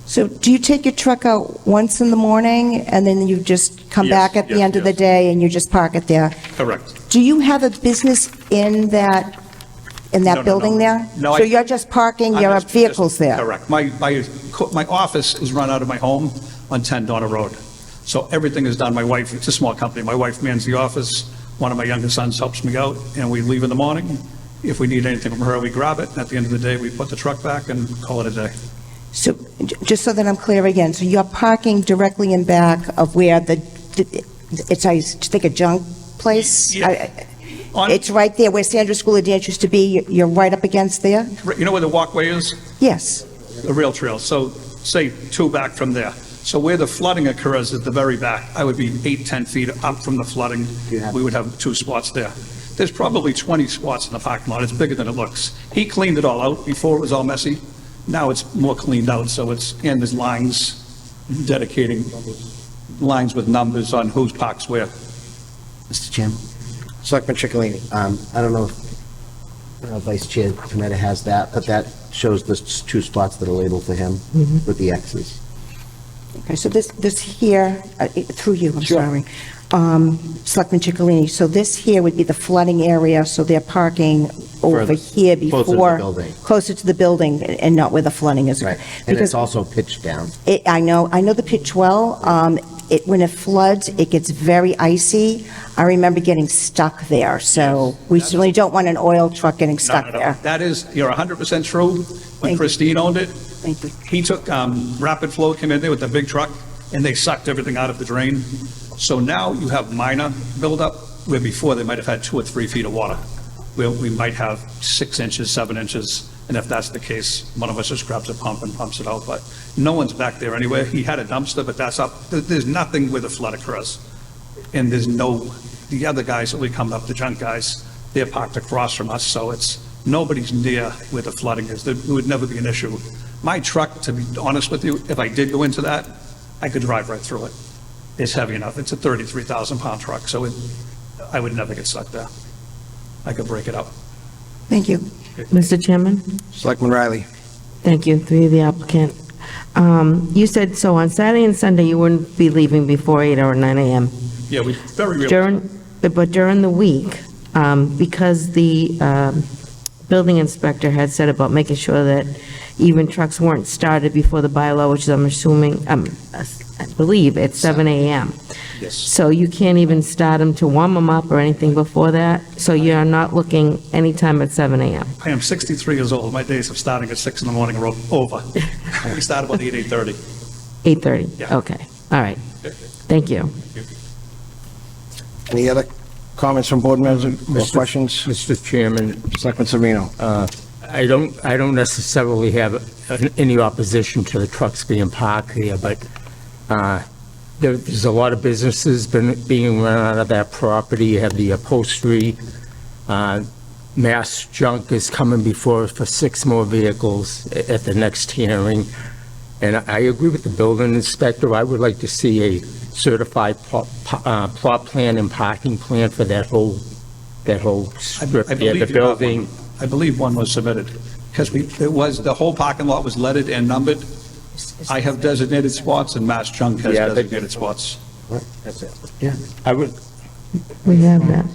So do you take your truck out once in the morning, and then you just come Yes, back at the yes, end of the yes. day, and you just park it there? Correct. Do you have a business in that No, building there? No, So you're just parking I'm your just- vehicles there? Correct. My office is run out of my home on 10 Donner Road. So everything is done. My wife, it's a small company. My wife mans the office. One of my younger sons helps me out, and we leave in the morning. If we need anything from her, we grab it, and at the end of the day, we put the truck back and call it a day. So, just so that I'm clear again, so you're parking directly in back of where it's, I think, a junk place? Yeah. On- It's right there where Sandra School of Dance used to be, you're right up against there? You know where the walkway is? Yes. The rail trail. So say 2 back from there. So where the flooding occurs at the very back, I would be 8, 10 feet up from the flooding. We would have 2 spots there. There's probably 20 spots in the parking lot. It's bigger than it looks. He cleaned it all out. Before it was all messy. Now it's more cleaned out, so and there's lines dedicating, lines with numbers on who's parks where. Mr. Chairman? Selectman Chicalini. I don't know if Vice Chair Panetta has that, but that shows the 2 spots that are labeled for him with the X's. Okay, so this here, through you, I'm sorry, Selectman Chicalini, so this here would be the flooding area, so they're parking over Further- here closer to the before... building. Closer to the building, and not where the flooding is. Right. And Because it's also pitched down. I know the pitch well. When it floods, it gets very icy. I remember getting stuck there, so we certainly don't want an oil truck getting stuck No. there. That is, you're 100% true. When Thank you. Christine owned it, Thank you. he took, Rapid Flow came in there with the big truck, and they sucked everything out of the drain. So now you have minor buildup, where before they might have had 2 or 3 feet of water. Where we might have 6 inches, 7 inches, and if that's the case, one of us just grabs a pump and pumps it out, but no one's back there anyway. He had a dumpster, but that's up, there's nothing where the flood occurs. And there's the other guys that we come up, the junk guys, they're parked across from us, so nobody's near where the flooding is. It would never be an issue. My truck, to be honest with you, if I did go into that, I could drive right through it. It's heavy enough. It's a 33,000-pound truck, so I would never get stuck there. I could break it up. Thank you. Mr. Chairman? Selectman Riley. Thank you, through the applicant. You said, so on Saturday and Sunday, you wouldn't be leaving before 8 or 9 a.m.? Yeah, we very real. But during the week, because the building inspector had said about making sure that even trucks weren't started before the bylaw, which is, I'm assuming, I believe, at 7 a.m. Yes. So you can't even start them to warm them up or anything before that? So you're not looking anytime at 7 a.m.? I am 63 years old. My days of starting at 6 in the morning are over. We start about 8:30. 8:30? Yeah. Okay, all right. Thank you. Any other comments from board members or questions? Mr. Chairman, Selectman Sereno. I don't necessarily have any opposition to the trucks being parked there, but there's a lot of businesses being run out of that property. You have the upholstery, Mass Junk is coming before us for 6 more vehicles at the next hearing. And I agree with the building inspector. I would like to see a certified plot plan and parking plan for that whole strip I there, believe the you have building. one. I believe one was submitted, because the whole parking lot was lettered and numbered. I have designated spots, and Mass Junk has Yeah, but- designated spots. That's it. Yeah, I would. We have that.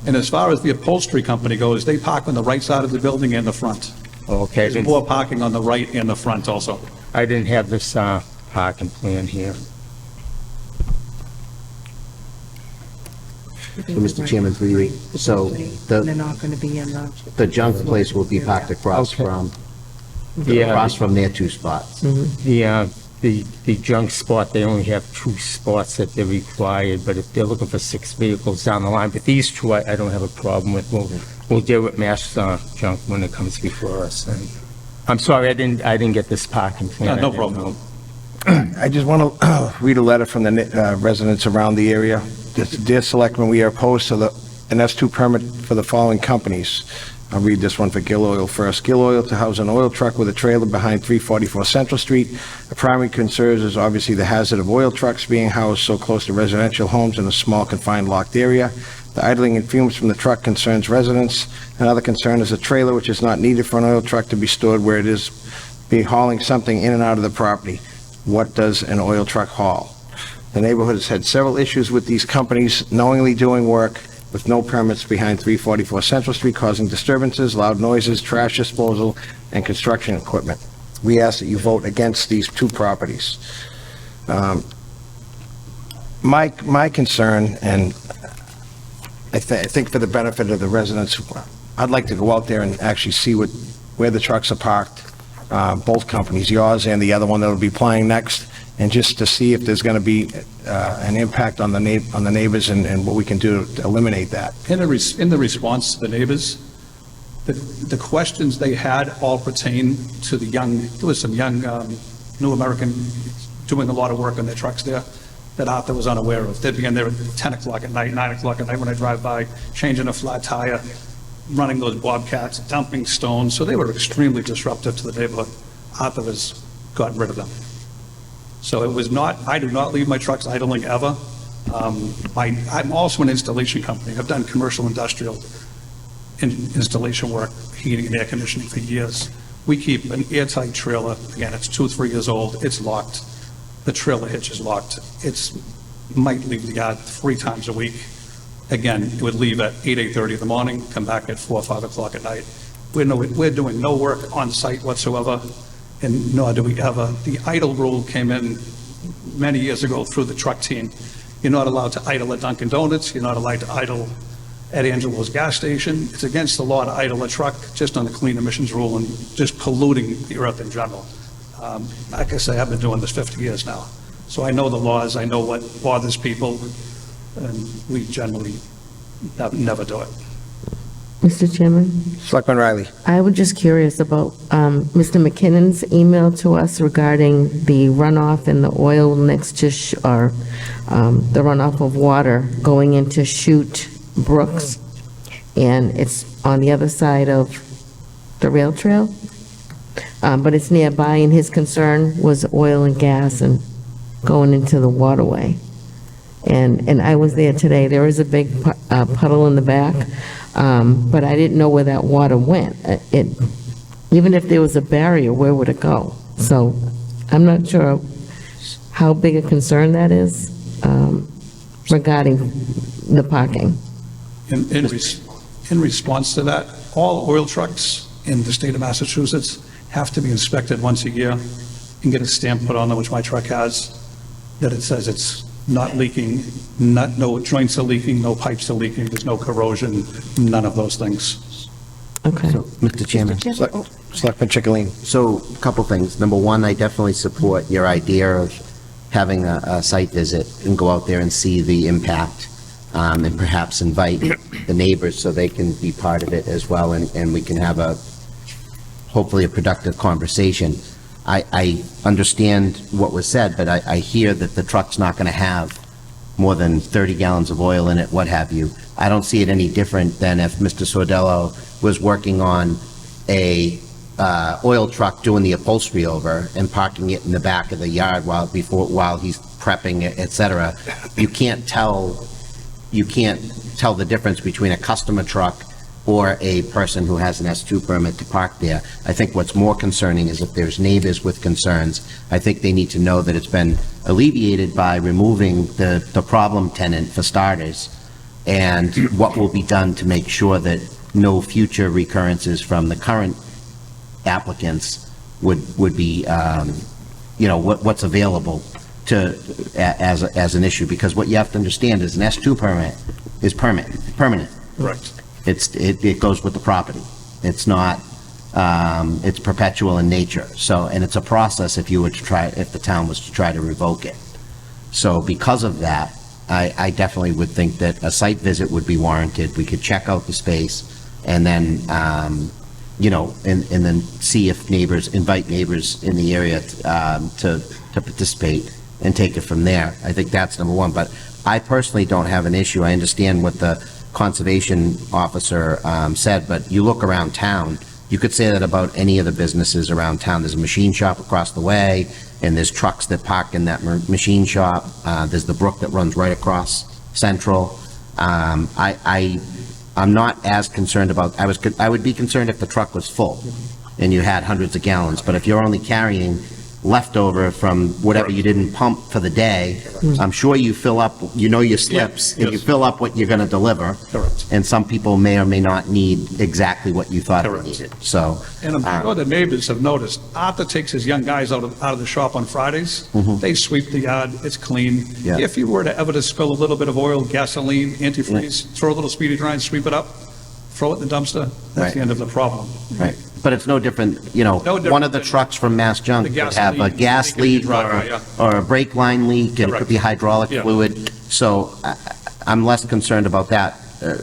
And as far as the upholstery company goes, they park on the right side of the building and the front. Okay. There's more parking on the right and the front also. I didn't have this parking plan here. So, Mr. Chairman, through you, so They're not going to be in the junk place will be parked across Okay. from, Yeah. across from their 2 spots. The junk spot, they only have 2 spots that they're required, but if they're looking for 6 vehicles down the line, but these 2 I don't have a problem with. We'll deal with Mass Junk when it comes before us. And I'm sorry, I didn't get this parking plan. No I didn't problem. know. I just want to read a letter from the residents around the area. Dear Selectmen, we are opposed to an S2 permit for the following companies. I'll read this one for Gill Oil first. Gill Oil to house an oil truck with a trailer behind 344 Central Street. The primary concern is obviously the hazard of oil trucks being housed so close to residential homes in a small confined locked area. The idling and fumes from the truck concerns residents. Another concern is a trailer which is not needed for an oil truck to be stored where it is be hauling something in and out of the property. What does an oil truck haul? The neighborhood has had several issues with these companies knowingly doing work with no permits behind 344 Central Street, causing disturbances, loud noises, trash disposal, and construction equipment. We ask that you vote against these two properties. My concern, and I think for the benefit of the residents, I'd like to go out there and actually see where the trucks are parked, both companies, yours and the other one that'll be plying next, and just to see if there's going to be an impact on the neighbors and what we can do to eliminate that. In the response to the neighbors, the questions they had all pertain to there was some young new American doing a lot of work on their trucks there that Arthur was unaware of. They'd be in there at 10 o'clock at night, 9 o'clock at night when I drive by, changing a flat tire, running those bobcats, dumping stones. So they were extremely disruptive to the neighborhood. Arthur has gotten rid of them. So it was not, I do not leave my trucks idling ever. I'm also an installation company. I've done commercial industrial installation work, heating and air conditioning for years. We keep an airtight trailer. Again, it's 2-3 years old. It's locked. The trailer hitch is locked. Might leave the yard 3 times a week. Again, it would leave at 8:30 in the morning, come back at 4 or 5 o'clock at night. We're doing no work on site whatsoever, and nor do we ever. The idle rule came in many years ago through the truck team. You're not allowed to idle at Dunkin' Donuts. You're not allowed to idle at Angelo's gas station. It's against the law to idle a truck just on the clean emissions rule and just polluting the earth in general. Like I say, I've been doing this 50 years now. So I know the laws, I know what bothers people, and we generally never do it. Mr. Chairman? Selectman Riley. I was just curious about Mr. McKinnon's email to us regarding the runoff and the oil next to, the runoff of water going into Chute Brooks, and it's on the other side of the rail trail, but it's nearby, and his concern was oil and gas and going into the waterway. And I was there today. There is a big puddle in the back, but I didn't know where that water went. Even if there was a barrier, where would it go? So I'm not sure how big a concern that is regarding the parking. In response to that, all oil trucks in the state of Massachusetts have to be inspected once a year and get a stamp put on them, which my truck has, that it says it's not leaking, no joints are leaking, no pipes are leaking, there's no corrosion, none of those things. Okay. So, Mr. Chairman. Selectman Chicalene. So, a couple things. Number one, I definitely support your idea of having a site visit and go out there and see the impact, and perhaps invite the neighbors so they can be part of it as well, and we can have hopefully a productive conversation. I understand what was said, but I hear that the truck's not going to have more than 30 gallons of oil in it, what have you. I don't see it any different than if Mr. Sordello was working on a oil truck doing the upholstery over and parking it in the back of the yard while he's prepping it, et cetera. You can't tell the difference between a customer truck or a person who has an S2 permit to park there. I think what's more concerning is if there's neighbors with concerns, I think they need to know that it's been alleviated by removing the problem tenant for starters, and what will be done to make sure that no future recurrences from the current applicants would be, what's available as an issue. Because what you have to understand is an S2 permit is permanent. Right. It goes with the property. It's not, it's perpetual in nature. So, and it's a process if the town was to try to revoke it. So because of that, I definitely would think that a site visit would be warranted. We could check out the space and then, and then see if invite neighbors in the area to participate and take it from there. I think that's number one. But I personally don't have an issue. I understand what the conservation officer said, but you look around town, you could say that about any of the businesses around town. There's a machine shop across the way, and there's trucks that park in that machine shop. There's the brook that runs right across Central. I'm not as concerned about, I would be concerned if the truck was full and you had hundreds of gallons, but if you're only carrying leftover from whatever you didn't pump for the day, I'm sure you fill up, you know your slips, and you fill up what you're gonna deliver. Correct. And some people may or may not need exactly what you thought they needed, so. And I'm sure the neighbors have noticed, Arthur takes his young guys out of the shop on Fridays. They sweep the yard, it's clean. Yeah. If you were to ever to spill a little bit of oil, gasoline, antifreeze, throw a little speedy dry and sweep it up, throw it in the dumpster, that's Right. the end of the problem. Right, but it's no different, you know, No different one of the than trucks from Mass Junk the could have a gasoline gas leak in your leak driveway, yeah. or a brake line leak, and it Correct. could be hydraulic Yeah. fluid, so I'm less concerned about that.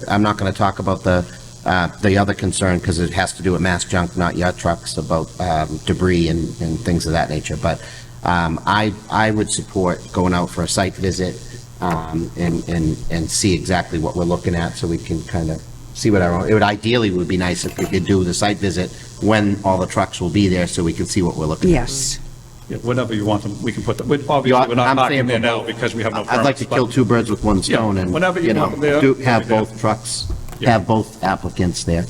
I'm not gonna talk about the other concern, because it has to do with Mass Junk, not your trucks, about debris and things of that nature, but I would support going out for a site visit and see exactly what we're looking at, so we can kind of see what it would ideally would be nice if we could do the site visit when all the trucks will be there, so we can see what we're looking at. Yes. Yeah, whenever you want them, we can put them, obviously, we're not I'm parking there favorable. now because we have no permits. I'd like to kill two birds with one stone Yeah, and, whenever you you know, want them there, have we'll be both trucks, Yeah. have both applicants there.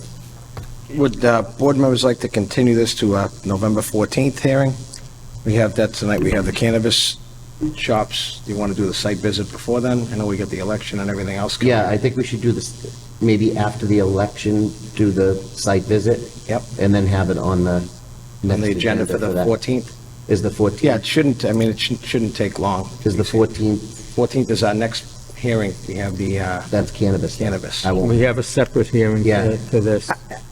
Would board members like to continue this to a November 14th hearing? We have that tonight. We have the cannabis shops. Do you want to do the site visit before then? I know we get the election and everything else coming. Yeah, I think we should do this, maybe after the election, do the site visit. Yep. And then have it on the On next the agenda for the that. 14th? Is the 14th? Yeah, it shouldn't, I mean, it shouldn't take long. Is the 14th, 14th is our next hearing. We have the that's cannabis. cannabis. I won't, We have a separate hearing Yeah. for this.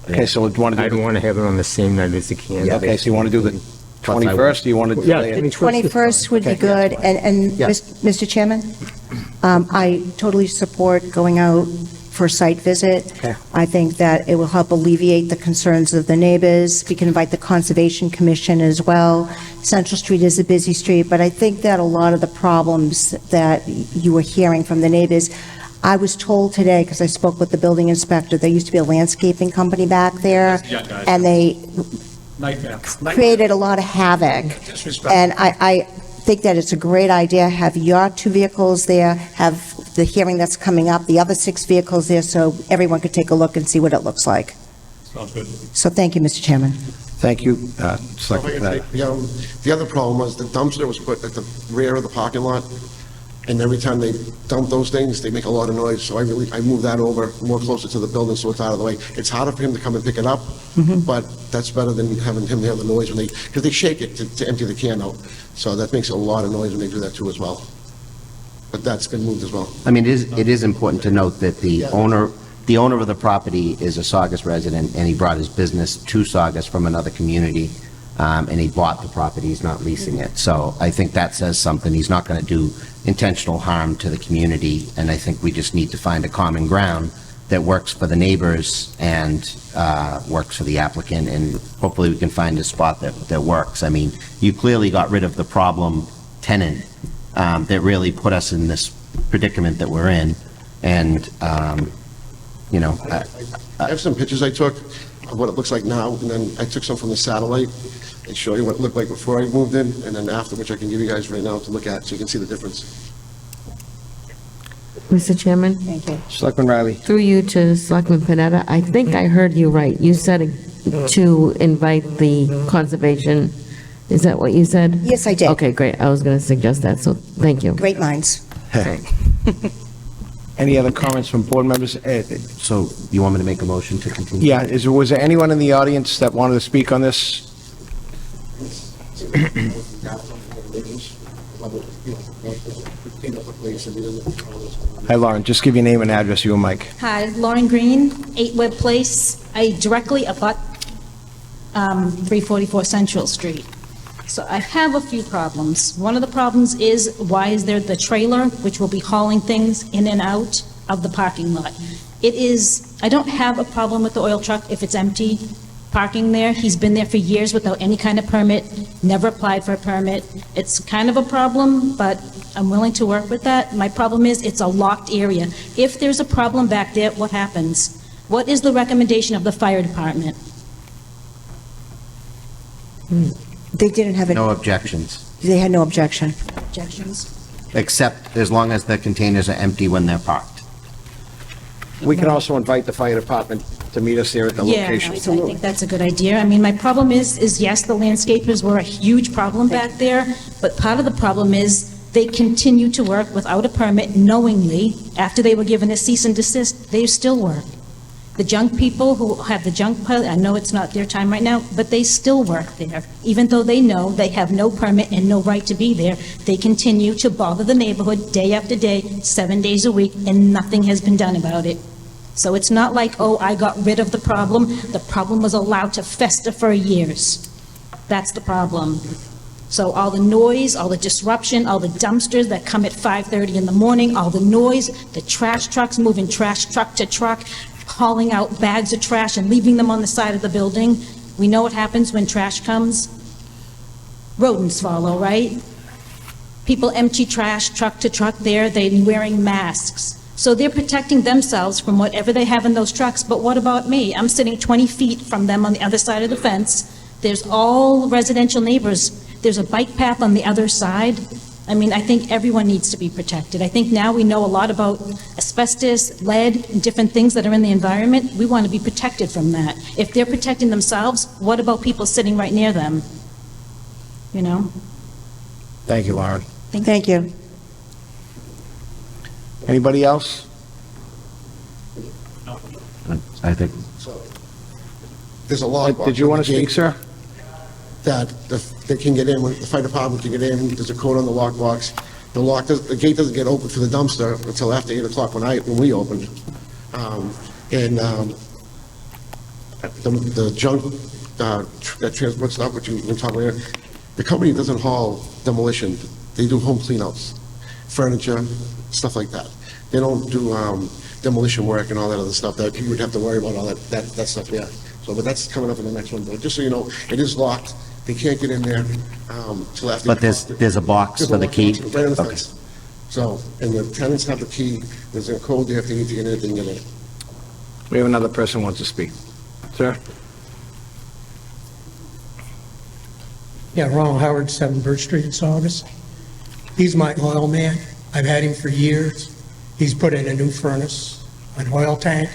Okay, so we want to I do, don't want to have it on the same night as the cannabis. okay, so you want to do the 21st? Do you want to Yeah, delay it? 21st would be Okay. good, and Yeah. Mr. Chairman, I totally support going out for a site visit. Okay. I think that it will help alleviate the concerns of the neighbors. We can invite the Conservation Commission as well. Central Street is a busy street, but I think that a lot of the problems that you were hearing from the neighbors, I was told today, because I spoke with the building inspector, there used to be a landscaping company back there, Young guys. and they Nightmare. created a lot of havoc. Disrespect. And I think that it's a great idea, have your 2 vehicles there, have the hearing that's coming up, the other 6 vehicles there, so everyone could take a look and see what it looks like. Sounds good. So thank you, Mr. Chairman. Thank you, Selectman Panetta. The other problem was the dumpster was put at the rear of the parking lot, and every time they dump those things, they make a lot of noise, so I moved that over more closer to the building so it's out of the way. It's harder for him to come and pick it up, but that's better than having him hear the noise when because they shake it to empty the can out, so that makes a lot of noise when they do that too as well. But that's been moved as well. I mean, it is important to note that the owner of the property is a Saugus resident, and he brought his business to Saugus from another community, and he bought the property, he's not leasing it. So I think that says something. He's not going to do intentional harm to the community, and I think we just need to find a common ground that works for the neighbors and works for the applicant, and hopefully we can find a spot that works. I mean, you clearly got rid of the problem tenant that really put us in this predicament that we're in, and, you know, I have some pictures I took of what it looks like now, and then I took some from the satellite and show you what it looked like before I moved in, and then after, which I can give you guys right now to look at, so you can see the difference. Mr. Chairman, Selectman Riley. through you to Selectman Panetta, I think I heard you right. You said to invite the conservation, is that what you said? Yes, I did. Okay, great. I was going to suggest that, so thank you. Great minds. Any other comments from board members? so you want me to make a motion to continue? Yeah, was there anyone in the audience that wanted to speak on this? Hi, Lauren, just give your name and address, you and Mike. Hi, Lauren Green, 8 Webb Place. I directly abut 344 Central Street. So I have a few problems. One of the problems is, why is there the trailer, which will be hauling things in and out of the parking lot? It is, I don't have a problem with the oil truck if it's empty parking there. He's been there for years without any kind of permit, never applied for a permit. It's kind of a problem, but I'm willing to work with that. My problem is, it's a locked area. If there's a problem back there, what happens? What is the recommendation of the fire department? They didn't have it. No objections, They had no objection. Objections? except as long as the containers are empty when they're parked. We can also invite the fire department to meet us there at the location. Yeah, I think that's a good idea. I mean, my problem is yes, the landscapers were a huge problem back there, but part of the problem is they continue to work without a permit knowingly. After they were given a cease and desist, they still work. The junk people who have the junk pile, I know it's not their time right now, but they still work there. Even though they know they have no permit and no right to be there, they continue to bother the neighborhood day after day, 7 days a week, and nothing has been done about it. So it's not like, oh, I got rid of the problem. The problem was allowed to fester for years. That's the problem. So all the noise, all the disruption, all the dumpsters that come at 5:30 in the morning, all the noise, the trash trucks moving trash truck to truck, hauling out bags of trash and leaving them on the side of the building. We know what happens when trash comes. Rodents follow, right? People empty trash truck to truck there, they're wearing masks. So they're protecting themselves from whatever they have in those trucks, but what about me? I'm sitting 20 feet from them on the other side of the fence. There's all residential neighbors. There's a bike path on the other side. I mean, I think everyone needs to be protected. I think now we know a lot about asbestos, lead, and different things that are in the environment. We want to be protected from that. If they're protecting themselves, what about people sitting right near them? You know? Thank you, Lauren. Thank you. Anybody else? I think, There's a log. Did you want to speak, sir? That they can get in, when the fire department can get in, there's a code on the lockbox. The gate doesn't get opened for the dumpster until after 8 o'clock when we opened. The junk that transports stuff, which you can talk about here, the company doesn't haul demolition. They do home cleanouts, furniture, stuff like that. They don't do demolition work and all that other stuff that you would have to worry about, all that stuff, yeah. So, but that's coming up in the next one, but just so you know, it is locked. They can't get in there till after. but there's a box for the key? Right on the Okay. fence. So, and the tenants have the key. There's a code there if they need to get in, they can get in. We have another person who wants to speak. Sir? Yeah, Ronald Howard, 7 Birch Street in Saugus. He's my oil man. I've had him for years. He's put in a new furnace, an oil tank.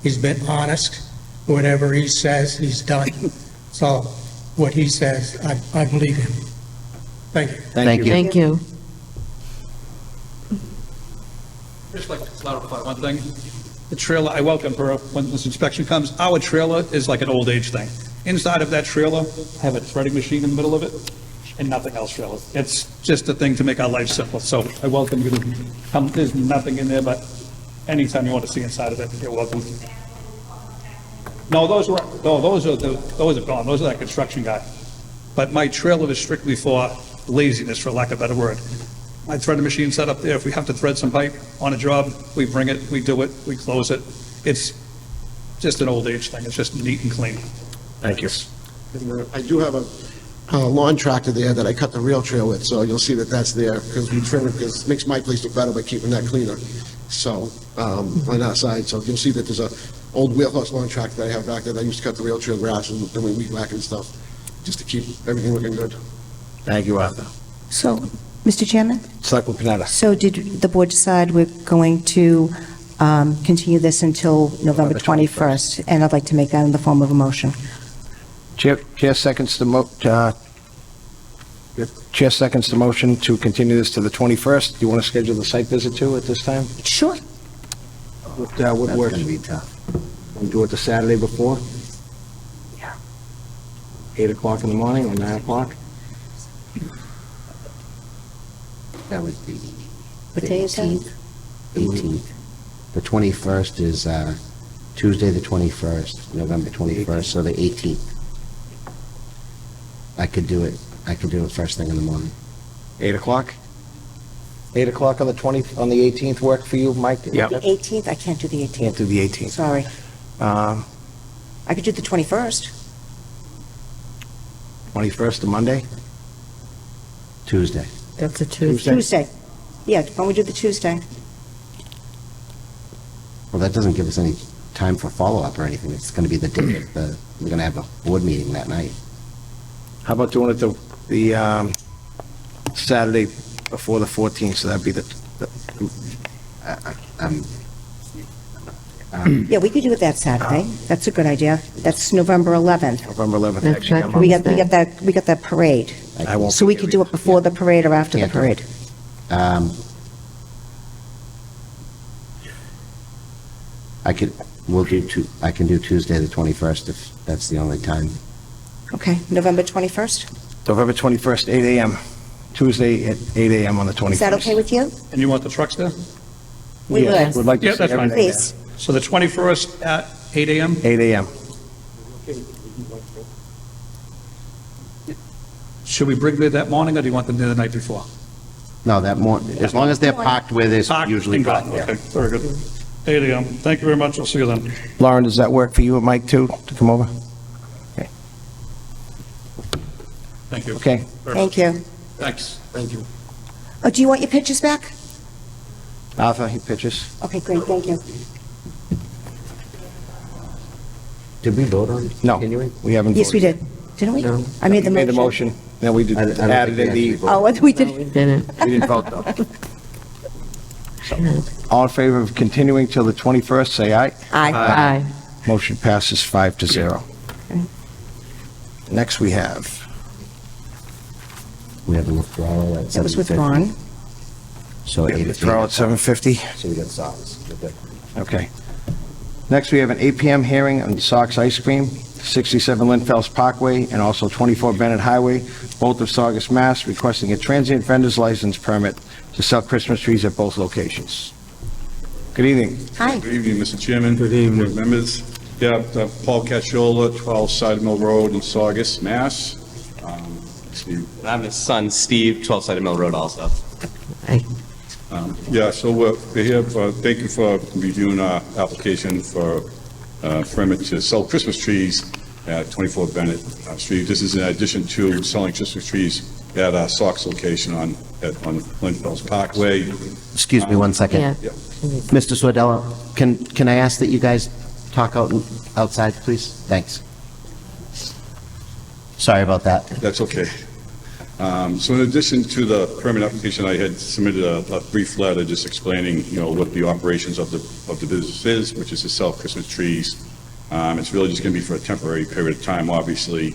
He's been honest. Whatever he says, he's done. So what he says, I believe him. Thank you. Thank you. Thank you. Just like to clarify one thing. The trailer, I welcome her when this inspection comes. Our trailer is like an old age thing. Inside of that trailer, I have a threading machine in the middle of it and nothing else, trailer. It's just a thing to make our life simple. So I welcome you to come. There's nothing in there, but anytime you want to see inside of it, you're welcome. No, those are gone. Those are that construction guy. But my trailer is strictly for laziness, for lack of a better word. My threading machine set up there. If we have to thread some pipe on a job, we bring it, we do it, we close it. It's just an old age thing. It's just neat and clean. Thank you. I do have a lawn tractor there that I cut the rail trail with, so you'll see that that's there, because we trim it, because it makes my place look better by keeping that cleaner. So, on that side, so you'll see that there's a old wheelhouse lawn tractor that I have back there that I used to cut the rail trail grass and then we weed whack and stuff, just to keep everything looking good. Thank you, Arthur. So, Mr. Chairman? Selectman Panetta. So did the board decide we're going to continue this until November 21st? And I'd like to make that in the form of a motion. Chair seconds the Chair seconds the motion to continue this to the 21st. Do you want to schedule the site visit too at this time? Sure. What That's works? going to be tough. Want to do it the Saturday before? Yeah. 8 o'clock in the morning or 9 o'clock? That would be What day is that? 18th. The 21st is Tuesday, the 21st, November 21st, so the 18th. I could do it first thing in the morning. 8 o'clock? 8 o'clock on the 18th work for you, Mike? The 18th? I can't do the 18th. Can't do the 18th. Sorry. I could do the 21st. 21st, a Monday? Tuesday. That's a Tuesday. Tuesday. Yeah, why don't we do the Tuesday? Well, that doesn't give us any time for follow-up or anything. It's going to be the day that we're going to have a board meeting that night. How about doing it the Saturday before the 14th, so that'd be the Yeah, we could do it that Saturday. That's a good idea. That's November 11th. November 11th, That's actually. right. We got that parade. I won't So be we here could do it before the parade or after the Can't do it. parade. I can do Tuesday, the 21st, if that's the only time. Okay, November 21st? November 21st, 8 a.m. Tuesday at 8 a.m. on the 21st. Is that okay with you? And you want the trucks there? We Yes, would. We'd like to Yeah, see that's fine. everything there. Please. So the 21st at 8 a.m.? 8 a.m. Should we bring them that morning, or do you want them there the night before? No, that as long as they're parked where they're Parked usually and parked. gone. Okay, very good. 8 a.m. Thank you very much. I'll see you then. Lauren, does that work for you and Mike, too, to come over? Okay. Thank you. Okay. Thank you. Thanks. Thank you. Oh, do you want your pictures back? Arthur, he pitches. Okay, great, thank you. Did we vote on No, continuing? we haven't voted. Yes, we did. Didn't we? No. I made the We made the motion. motion, then we did, I don't added think in we the, actually Oh, what we did. Didn't. we didn't vote, though. All in favor of continuing till the 21st, say aye. Aye. Motion passes 5-0. Next, we have, We have a withdrawal at 7:50. That was withdrawn. So 8 withdrawal at 7:50. So we got Saugus. Okay. Next, we have an 8 p.m. hearing on Saugus Ice Cream, 67 Linfells Parkway, and also 24 Bennett Highway, both of Saugus, Mass., requesting a transient vendor's license permit to sell Christmas trees at both locations. Good evening. Hi. Good evening, Mr. Chairman. Good evening. Board members. Yeah, Paul Casciola, 12 Side Mill Road in Saugus, Mass. Steve. And I'm his son, Steve, 12 Sided Mill Road also. Yeah, so we're here, thank you for reviewing our application for permit to sell Christmas trees at 24 Bennett Street. This is in addition to selling Christmas trees at our Saugus location on Linfells Parkway. Excuse me 1 second. Yeah. Mr. Swardella, can I ask that you guys talk outside, please? Thanks. Sorry about that. That's okay. So in addition to the permit application, I had submitted a brief letter just explaining, what the operations of the business is, which is to sell Christmas trees. It's really just going to be for a temporary period of time, obviously.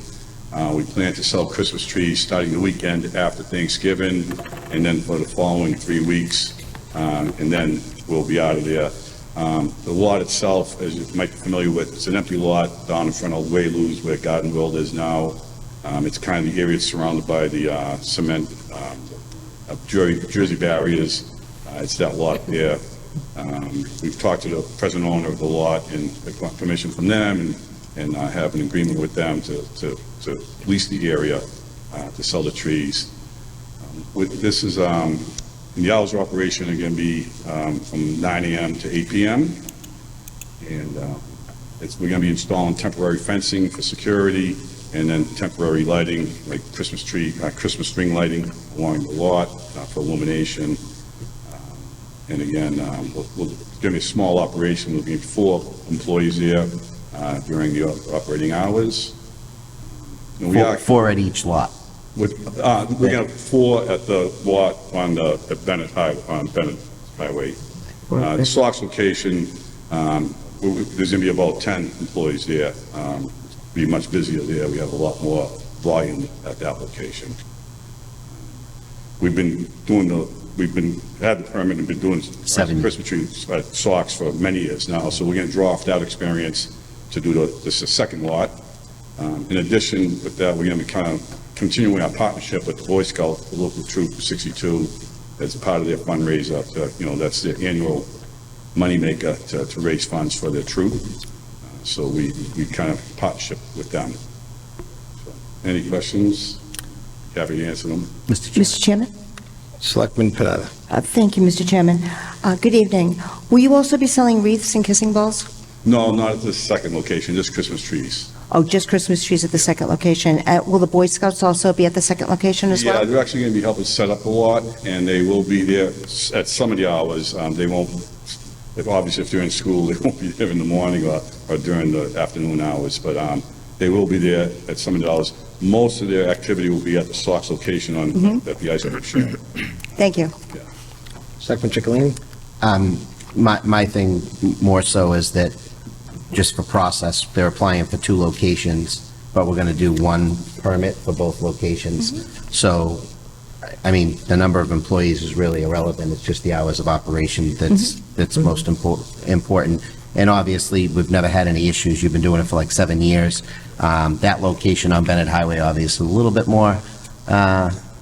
We plan to sell Christmas trees starting the weekend after Thanksgiving, and then for the following 3 weeks, and then we'll be out of there. The lot itself, as you might be familiar with, it's an empty lot down in front of Waylou's where Garden World is now. It's kind of the area surrounded by the cement Jersey barriers. It's that lot there. We've talked to the present owner of the lot and got permission from them and have an agreement with them to lease the area to sell the trees. This is, and the hours of operation are going to be from 9 a.m. to 8 p.m. And we're going to be installing temporary fencing for security, and then temporary lighting, like Christmas string lighting along the lot for illumination. And again, we'll give me a small operation. We'll be 4 employees there during the operating hours. And Four at each lot. We're going to have 4 at the lot on the Bennett Highway. The Saugus location, there's going to be about 10 employees there. Be much busier there. We have a lot more volume at that location. We've had the permit and been doing Christmas trees at Saugus for many years now, so we're going to draw off that experience to do this second lot. In addition with that, we're going to be kind of continuing our partnership with the Boy Scout, the local troop 62, as part of their fundraiser. That's their annual moneymaker to raise funds for their troop. So we kind of partnership with them. So, any questions? Happy to answer them. Mr. Chairman? Selectman Panetta. Thank you, Mr. Chairman. Good evening. Will you also be selling wreaths and kissing balls? No, not at the second location, just Christmas trees. Oh, just Christmas trees at the second location. Will the Boy Scouts also be at the second location as well? Yeah, they're actually going to be helping set up a lot, and they will be there at some of the hours. They won't, obviously if they're in school, they won't be there in the morning or during the afternoon hours, but they will be there at some of the hours. Most of their activity will be at the Saugus location at the ice cream shop. Thank you. Selectman Chicalini? my thing more so is that, just for process, they're applying for 2 locations, but we're going to do 1 permit for both locations. So, I mean, the number of employees is really irrelevant. It's just the hours of operation that's most important. And obviously, we've never had any issues. You've been doing it for like 7 years. That location on Bennett Highway, obviously, a little bit more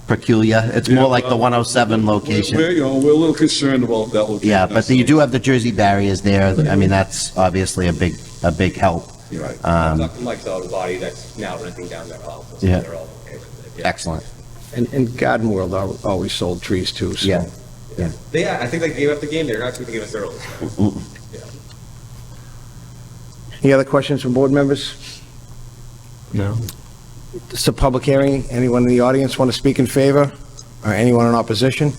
peculiar. It's more like the 107 location. We're a little concerned about that location. Yeah, but you do have the Jersey barriers there. I mean, that's obviously a big help. Right. Mike's auto body that's now renting down their office. Yeah. They're all okay with it. Yeah. Excellent. And Garden World always sold trees too, so. Yeah. I think they gave up the game. They're not going to give us early. Any other questions from board members? No. It's a public hearing. Anyone in the audience want to speak in favor? Or anyone in opposition?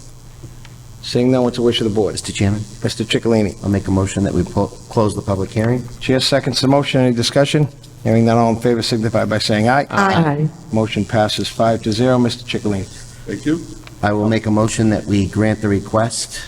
Seeing none, what's the wish of the board? Mr. Chairman? Mr. Ciccolini. I'll make a motion that we close the public hearing. Chair seconds the motion. Any discussion? Hearing none, all in favor signify by saying aye. Aye. Motion passes 5-0. Mr. Ciccolini. Thank you. I will make a motion that we grant the request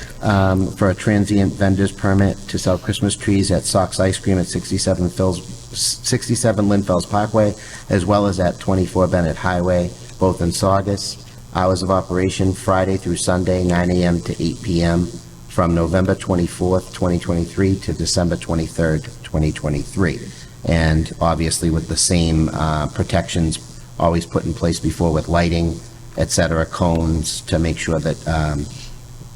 for a transient vendor's permit to sell Christmas trees at Sox Ice Cream at 67 Linfells Parkway, as well as at 24 Bennett Highway, both in Saugus. Hours of operation Friday through Sunday, 9 a.m. to 8 p.m. from November 24th, 2023 to December 23rd, 2023. And obviously with the same protections always put in place before with lighting, et cetera, cones, to make sure that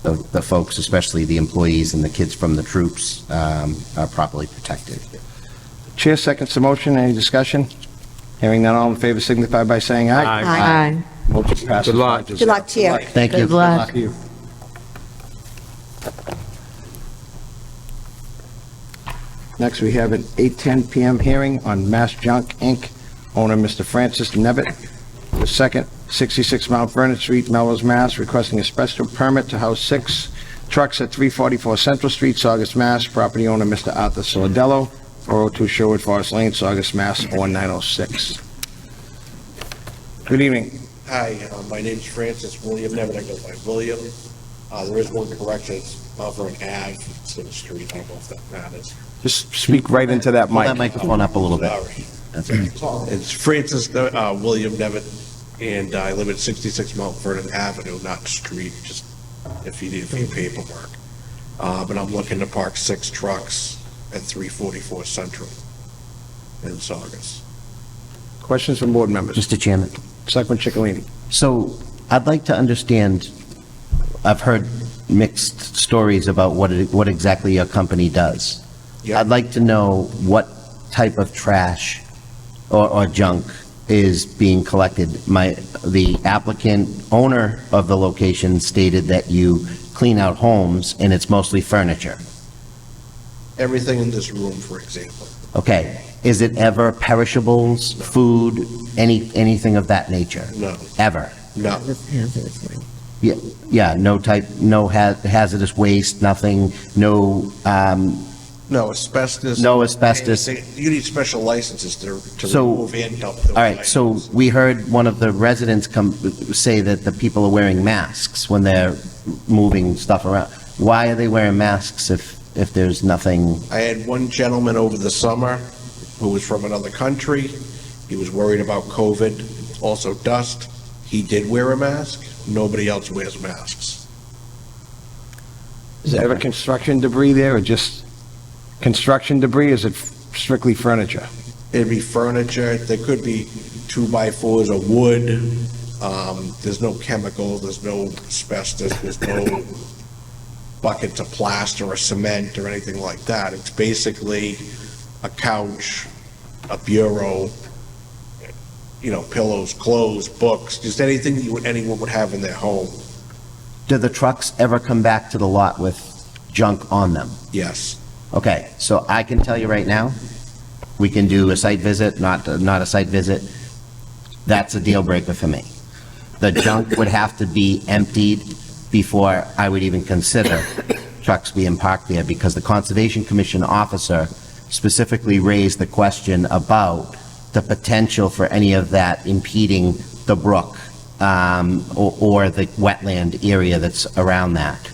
the folks, especially the employees and the kids from the troops, are properly protected. Chair seconds the motion. Any discussion? Hearing none, all in favor signify by saying aye. Aye. Motion passes. Good luck. 5-0. Good luck to you. Thank you. Good luck. Thank you. Next, we have an 8:10 p.m. hearing on Mass Junk, Inc., owner Mr. Francis Nevitt, the second, 66 Mount Vernon Street, Melrose, Mass., requesting a special permit to house 6 trucks at 344 Central Street, Saugus, Mass. Property owner Mr. Arthur Solidello, 402 Sherwood Forest Lane, Saugus, Mass. 1906. Good evening. Hi, my name's Francis William Nevitt. I go by William. There is one correction. It's Mount Vernon Ave. It's in the street. I don't know if that matters. Just speak right into that Pull mic. that microphone up a little bit. Sorry. That's all right. It's Francis William Nevitt, and I live at 66 Mount Vernon Avenue, not street, just if you need a few paperwork. But I'm looking to park 6 trucks at 344 Central in Saugus. Questions from board members? Mr. Chairman. Selectman Ciccolini. So I'd like to understand, I've heard mixed stories about what exactly your company does. Yeah. I'd like to know what type of trash or junk is being collected. The applicant, owner of the location, stated that you clean out homes and it's mostly furniture. Everything in this room, for example. Okay. Is it ever perishables, food, anything of that nature? No. Ever? No. Yeah, no hazardous waste, nothing, no asbestos. No asbestos. You need special licenses to So, remove and dump those all right, so we heard one of the residents say that the people are wearing masks when they're moving stuff around. Why are they wearing masks if there's nothing? I had one gentleman over the summer who was from another country. He was worried about COVID, also dust. He did wear a mask. Nobody else wears masks. Is there ever construction debris there, or just construction debris? Is it strictly furniture? It'd be furniture. There could be 2x4s or wood. There's no chemicals. There's no asbestos. There's no buckets of plaster or cement or anything like that. It's basically a couch, a bureau, pillows, clothes, books, just anything anyone would have in their home. Do the trucks ever come back to the lot with junk on them? Yes. Okay, so I can tell you right now, we can do a site visit, not a site visit. That's a deal breaker for me. The junk would have to be emptied before I would even consider trucks being parked there, because the Conservation Commission officer specifically raised the question about the potential for any of that impeding the brook or the wetland area that's around that.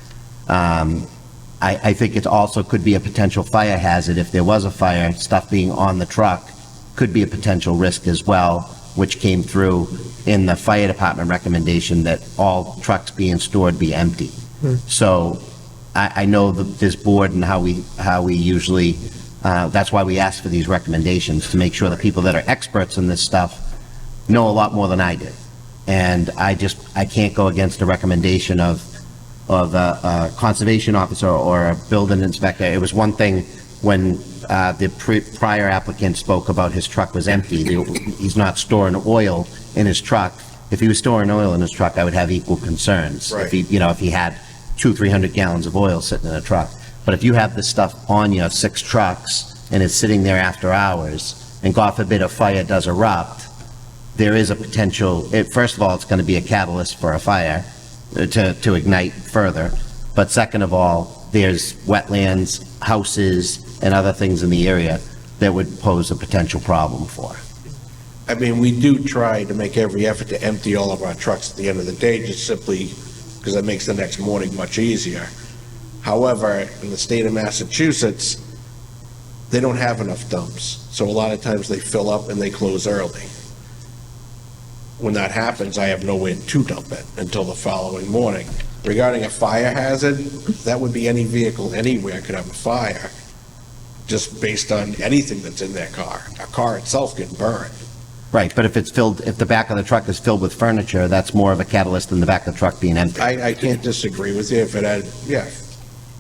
I think it also could be a potential fire hazard. If there was a fire, stuff being on the truck could be a potential risk as well, which came through in the fire department recommendation that all trucks being stored be empty. So I know that this board and how we usually, that's why we ask for these recommendations, to make sure the people that are experts in this stuff know a lot more than I did. And I can't go against a recommendation of a conservation officer or a building inspector. It was one thing when the prior applicant spoke about his truck was empty. He's not storing oil in his truck. If he was storing oil in his truck, I would have equal concerns. Right. If he had 200-300 gallons of oil sitting in a truck. But if you have this stuff on your 6 trucks and it's sitting there after hours, and God forbid a fire does erupt, there is a potential, first of all, it's going to be a catalyst for a fire to ignite further. But second of all, there's wetlands, houses, and other things in the area that would pose a potential problem for. I mean, we do try to make every effort to empty all of our trucks at the end of the day, just simply because it makes the next morning much easier. However, in the state of Massachusetts, they don't have enough dumps. So a lot of times they fill up and they close early. When that happens, I have nowhere to dump it until the following morning. Regarding a fire hazard, that would be any vehicle anywhere could have a fire, just based on anything that's in their car. A car itself can burn. Right, but if the back of the truck is filled with furniture, that's more of a catalyst than the back of the truck being empty. I can't disagree with you if it had, yeah.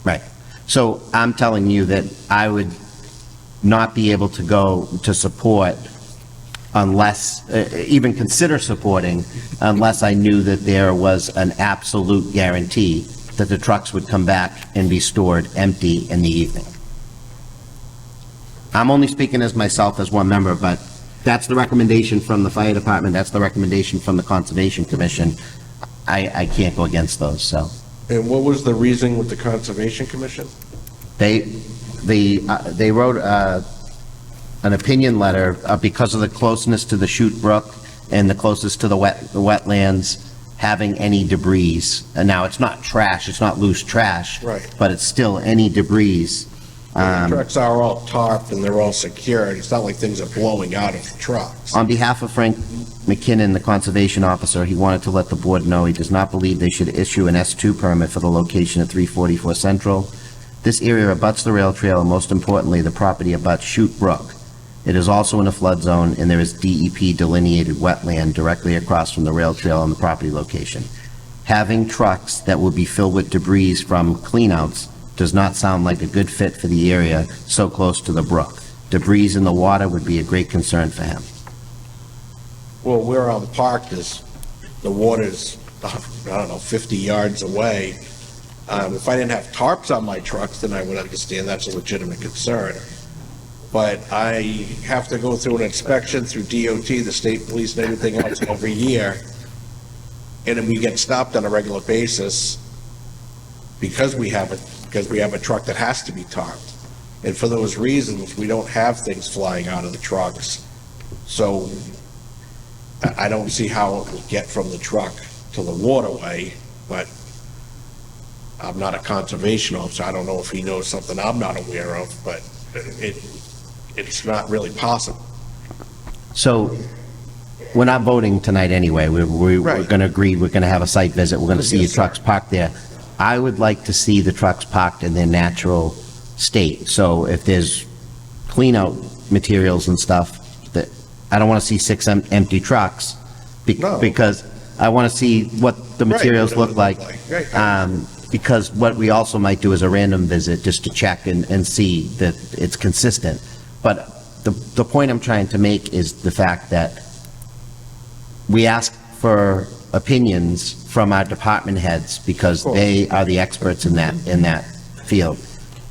Right. So I'm telling you that I would not be able to go to support unless, even consider supporting, unless I knew that there was an absolute guarantee that the trucks would come back and be stored empty in the evening. I'm only speaking as myself as one member, but that's the recommendation from the fire department, that's the recommendation from the Conservation Commission. I can't go against those, so. And what was the reasoning with the Conservation Commission? They wrote an opinion letter because of the closeness to the Chute Brook and the closest to the wetlands, having any debris. And now, it's not trash, it's not loose trash. Right. But it's still any debris. The trucks are all tarped and they're all secured. It's not like things are blowing out of the trucks. On behalf of Frank McKinnon, the conservation officer, he wanted to let the board know he does not believe they should issue an S2 permit for the location at 344 Central. This area abuts the rail trail, and most importantly, the property abuts Chute Brook. It is also in a flood zone, and there is DEP delineated wetland directly across from the rail trail on the property location. Having trucks that will be filled with debris from cleanouts does not sound like a good fit for the area so close to the brook. Debris in the water would be a great concern for him. Well, where I'm parked is, the water's, I don't know, 50 yards away. If I didn't have tarps on my trucks, then I would understand that's a legitimate concern. But I have to go through an inspection through DOT, the state police, and everything else every year. And then we get stopped on a regular basis because we have a truck that has to be tarped. And for those reasons, we don't have things flying out of the trucks. So I don't see how it would get from the truck to the waterway, but I'm not a conservation officer. I don't know if he knows something I'm not aware of, but it's not really possible. So, we're not voting tonight anyway. We're going to agree, we're going to have a site visit, we're going to see your trucks parked there. I would like to see the trucks parked in their natural state. So if there's clean-out materials and stuff, that I don't want to see 6 empty trucks, because I want to see what the materials look like. Because what we also might do is a random visit, just to check and see that it's consistent. But the point I'm trying to make is the fact that we ask for opinions from our department heads because they are the experts in that field.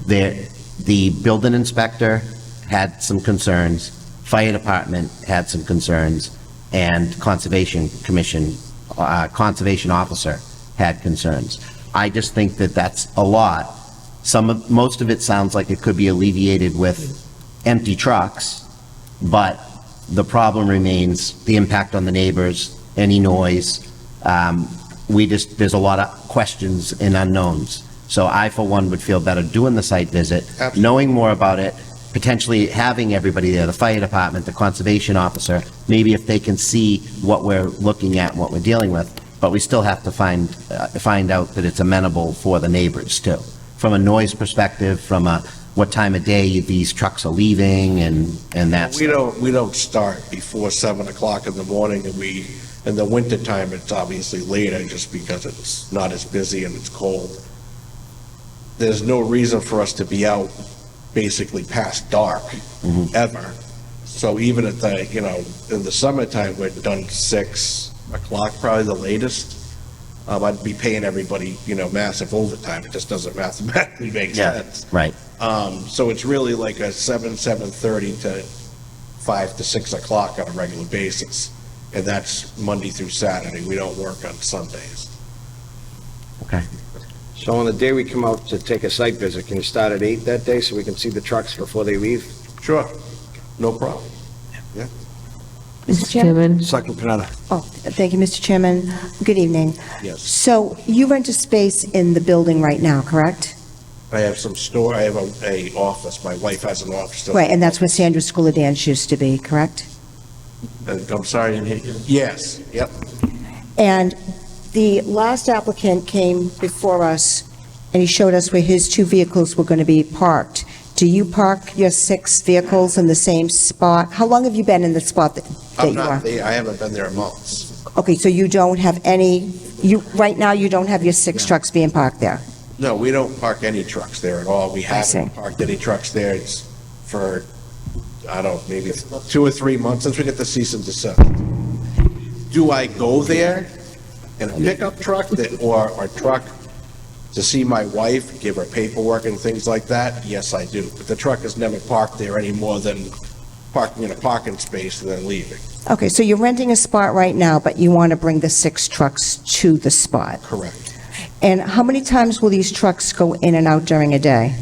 The building inspector had some concerns, fire department had some concerns, and conservation commission, conservation officer had concerns. I just think that that's a lot. Most of it sounds like it could be alleviated with empty trucks, but the problem remains the impact on the neighbors, any noise. There's a lot of questions and unknowns. So I, for one, would feel better doing the site visit, Absolutely. knowing more about it, potentially having everybody there, the fire department, the conservation officer, maybe if they can see what we're looking at, what we're dealing with, but we still have to find out that it's amenable for the neighbors too. From a noise perspective, from a what time of day these trucks are leaving and that's. We don't start before 7 o'clock in the morning, and in the wintertime, it's obviously later just because it's not as busy and it's cold. There's no reason for us to be out basically past dark, ever. So even at the, in the summertime, we're done 6 o'clock, probably the latest. I'd be paying everybody, massive overtime. It just doesn't mathematically make sense. Right. So it's really like a 7:30 to 5 to 6 o'clock on a regular basis. And that's Monday through Saturday. We don't work on Sundays. Okay. So on the day we come out to take a site visit, can you start at 8 that day so we can see the trucks before they leave? Sure, no problem. Yeah. Mr. Chairman? Selectman Panetta. Oh, thank you, Mr. Chairman. Good evening. Yes. So you rent a space in the building right now, correct? I have some store, I have a office. My wife has an office. Right, and that's where Sandra's School of Dance used to be, correct? I'm sorry, I didn't hear you. Yes, yep. And the last applicant came before us, and he showed us where his 2 vehicles were going to be parked. Do you park your 6 vehicles in the same spot? How long have you been in the spot that I'm you are? not there, I haven't been there in months. Okay, so you don't have any, right now, you don't have your 6 trucks being parked there? No, we don't park any trucks there at all. We see. haven't parked any trucks there. It's for, I don't know, maybe 2 or 3 months since we get the cease and desist. Do I go there in a pickup truck or a truck to see my wife, give her paperwork and things like that? Yes, I do. But the truck is never parked there any more than parking in a parking space and then leaving. Okay, so you're renting a spot right now, but you want to bring the 6 trucks to the spot? Correct. And how many times will these trucks go in and out during a day?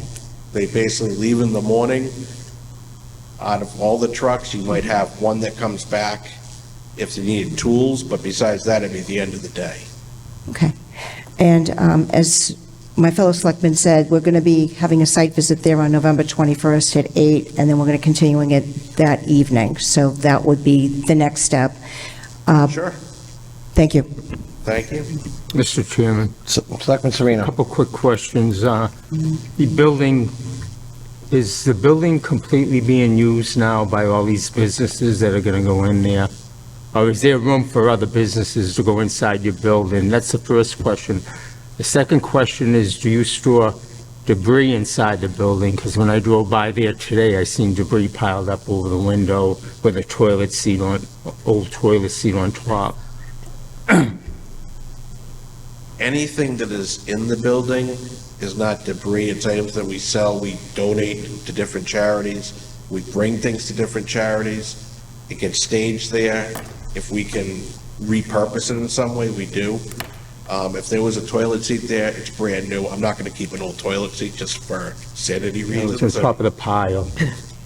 They basically leave in the morning. Out of all the trucks, you might have one that comes back if they needed tools, but besides that, it'd be the end of the day. Okay. And as my fellow selectman said, we're going to be having a site visit there on November 21st at 8, and then we're going to continuing it that evening. So that would be the next step. Sure. Thank you. Thank you. Mr. Chairman. Selectman Sereno. Couple quick questions. The building, is the building completely being used now by all these businesses that are going to go in there? Or is there room for other businesses to go inside your building? That's the first question. The second question is, do you store debris inside the building? Because when I drove by there today, I seen debris piled up over the window with a toilet seat on, old toilet seat on top. Anything that is in the building is not debris. It's items that we sell, we donate to different charities. We bring things to different charities. It gets staged there. If we can repurpose it in some way, we do. If there was a toilet seat there, it's brand new. I'm not going to keep an old toilet seat just for sanity reasons. It's on top of the pile.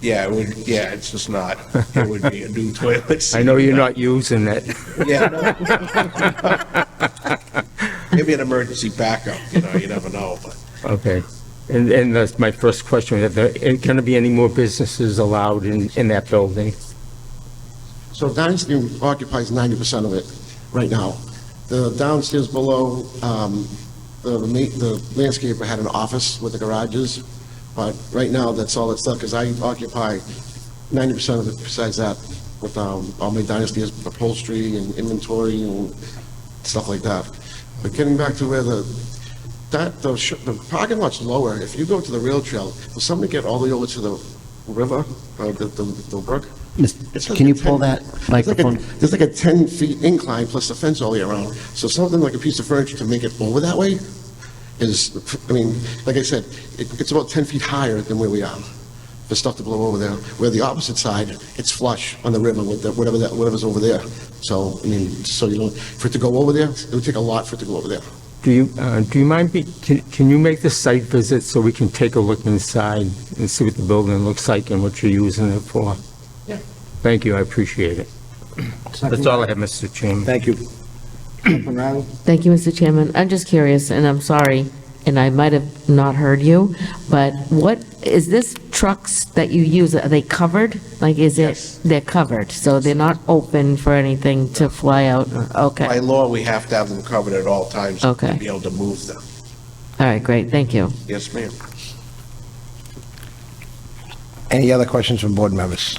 Yeah, it would, yeah, it's just not, it would be a new toilet seat. I know you're not using it. Yeah. Maybe an emergency backup, you never know, but. Okay. And that's my first question. Are there going to be any more businesses allowed in that building? So Dynasty occupies 90% of it right now. The downstairs below, the landscaper had an office with the garages, but right now that's all that's left because I occupy 90% of it besides that with all my Dynasty upholstery and inventory and stuff like that. But getting back to where the parking lot's lower, if you go to the rail trail, will somebody get all the way over to the river, the brook? Can you pull that microphone? There's like a 10 feet incline plus the fence all the way around. So something like a piece of furniture to make it over that way is, I mean, like I said, it's about 10 feet higher than where we are. For stuff to blow over there. Where the opposite side, it's flush on the river with whatever's over there. So, I mean, so for it to go over there, it would take a lot for it to go over there. Do you mind, can you make the site visit so we can take a look inside and see what the building looks like and what you're using it for? Yeah. Thank you, I appreciate it. That's all I have, Mr. Chairman. Thank you. Thank you, Mr. Chairman. I'm just curious, and I'm sorry and I might have not heard you, but what, is this trucks that you use, are they covered? Like, is it, they're covered, so they're not open for anything to fly out? Okay, By law, we have to have them covered at all times Okay. to be able to move them. all right, great, thank you. Yes, ma'am. Any other questions from board members?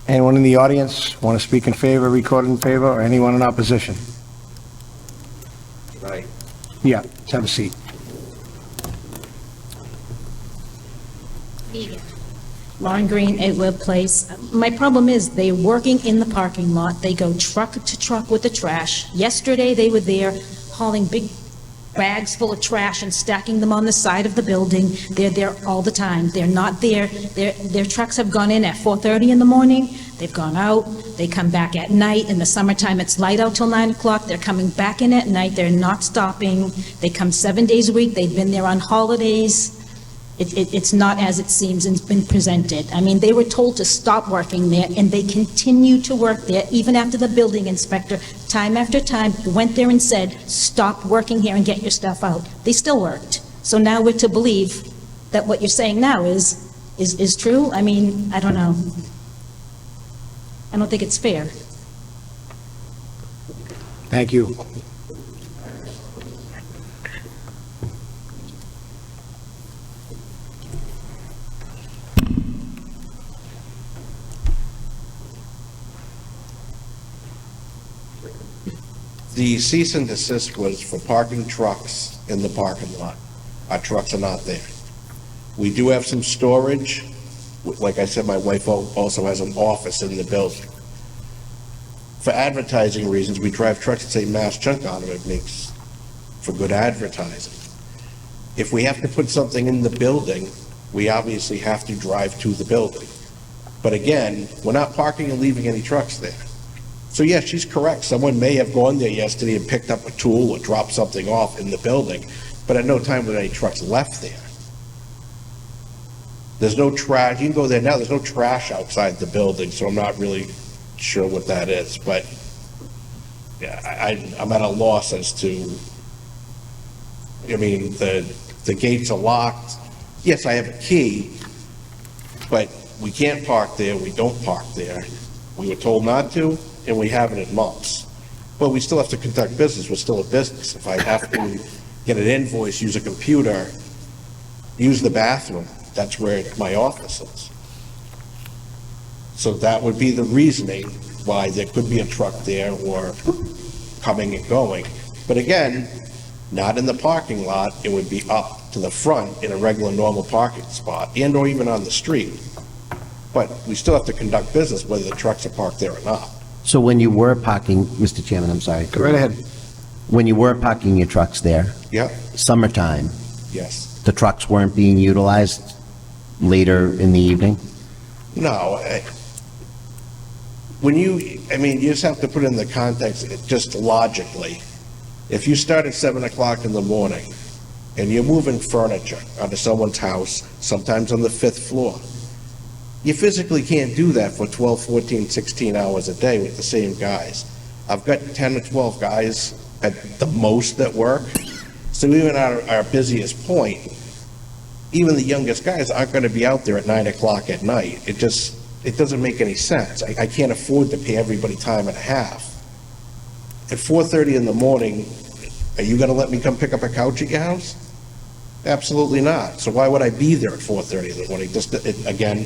Anyone in the audience want to speak in favor, record in favor, or anyone in opposition? Right. Yeah, let's have a seat. Lauren Green, 8 Webb Place. My problem is, they're working in the parking lot. They go truck to truck with the trash. Yesterday, they were there hauling big bags full of trash and stacking them on the side of the building. They're there all the time. They're not there. Their trucks have gone in at 4:30 in the morning. They've gone out. They come back at night. In the summertime, it's light out till 9 o'clock. They're coming back in at night. They're not stopping. They come 7 days a week. They've been there on holidays. It's not as it seems and it's been presented. I mean, they were told to stop working there, and they continue to work there, even after the building inspector, time after time, went there and said, stop working here and get your stuff out. They still worked. So now we're to believe that what you're saying now is true? I mean, I don't know. I don't think it's fair. Thank you. The cease and desist was for parking trucks in the parking lot. Our trucks are not there. We do have some storage. Like I said, my wife also has an office in the building. For advertising reasons, we drive trucks that say Mass Junk on them. It makes for good advertising. If we have to put something in the building, we obviously have to drive to the building. But again, we're not parking and leaving any trucks there. So yes, she's correct. Someone may have gone there yesterday and picked up a tool or dropped something off in the building, but at no time were any trucks left there. There's no trash. You can go there now. There's no trash outside the building, so I'm not really sure what that is. But yeah, I'm at a loss as to, I mean, the gates are locked. Yes, I have a key, but we can't park there. We don't park there. We were told not to, and we haven't in months. But we still have to conduct business. We're still a business. If I have to get an invoice, use a computer, use the bathroom, that's where my office is. So that would be the reasoning why there could be a truck there or coming and going. But again, not in the parking lot. It would be up to the front in a regular normal parking spot and or even on the street. But we still have to conduct business whether the trucks are parked there or not. So when you were parking, Mr. Chairman, I'm sorry. Go right ahead. When you were parking your trucks there, Yep, summertime, yes. the trucks weren't being utilized later in the evening? No, when you, I mean, you just have to put it in the context, just logically. If you start at 7 o'clock in the morning and you're moving furniture onto someone's house, sometimes on the 5th floor, you physically can't do that for 12, 14, 16 hours a day with the same guys. I've got 10 or 12 guys at the most that work. So even at our busiest point, even the youngest guys aren't going to be out there at 9 o'clock at night. It doesn't make any sense. I can't afford to pay everybody time and a half. At 4:30 in the morning, are you going to let me come pick up a couch at your house? Absolutely not. So why would I be there at 4:30 in the morning? Again,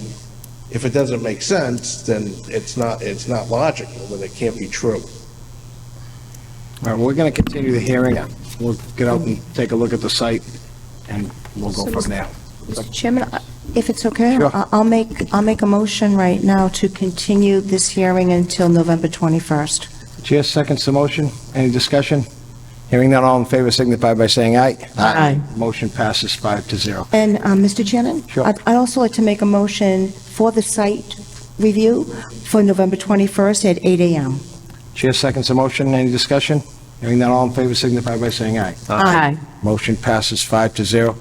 if it doesn't make sense, then it's not logical, then it can't be true. All right, we're going to continue the hearing. We'll get out and take a look at the site, and we'll go from there. Mr. Chairman, if it's okay, Sure. I'll make a motion right now to continue this hearing until November 21st. Chair seconds the motion. Any discussion? Hearing none, all in favor signify by saying aye. Aye. Motion passes 5-0. And, Mr. Chairman? Sure. I'd also like to make a motion for the site review for November 21st at 8 a.m. Chair seconds the motion. Any discussion? Hearing none, all in favor signify by saying aye. Aye. Motion passes 5-0.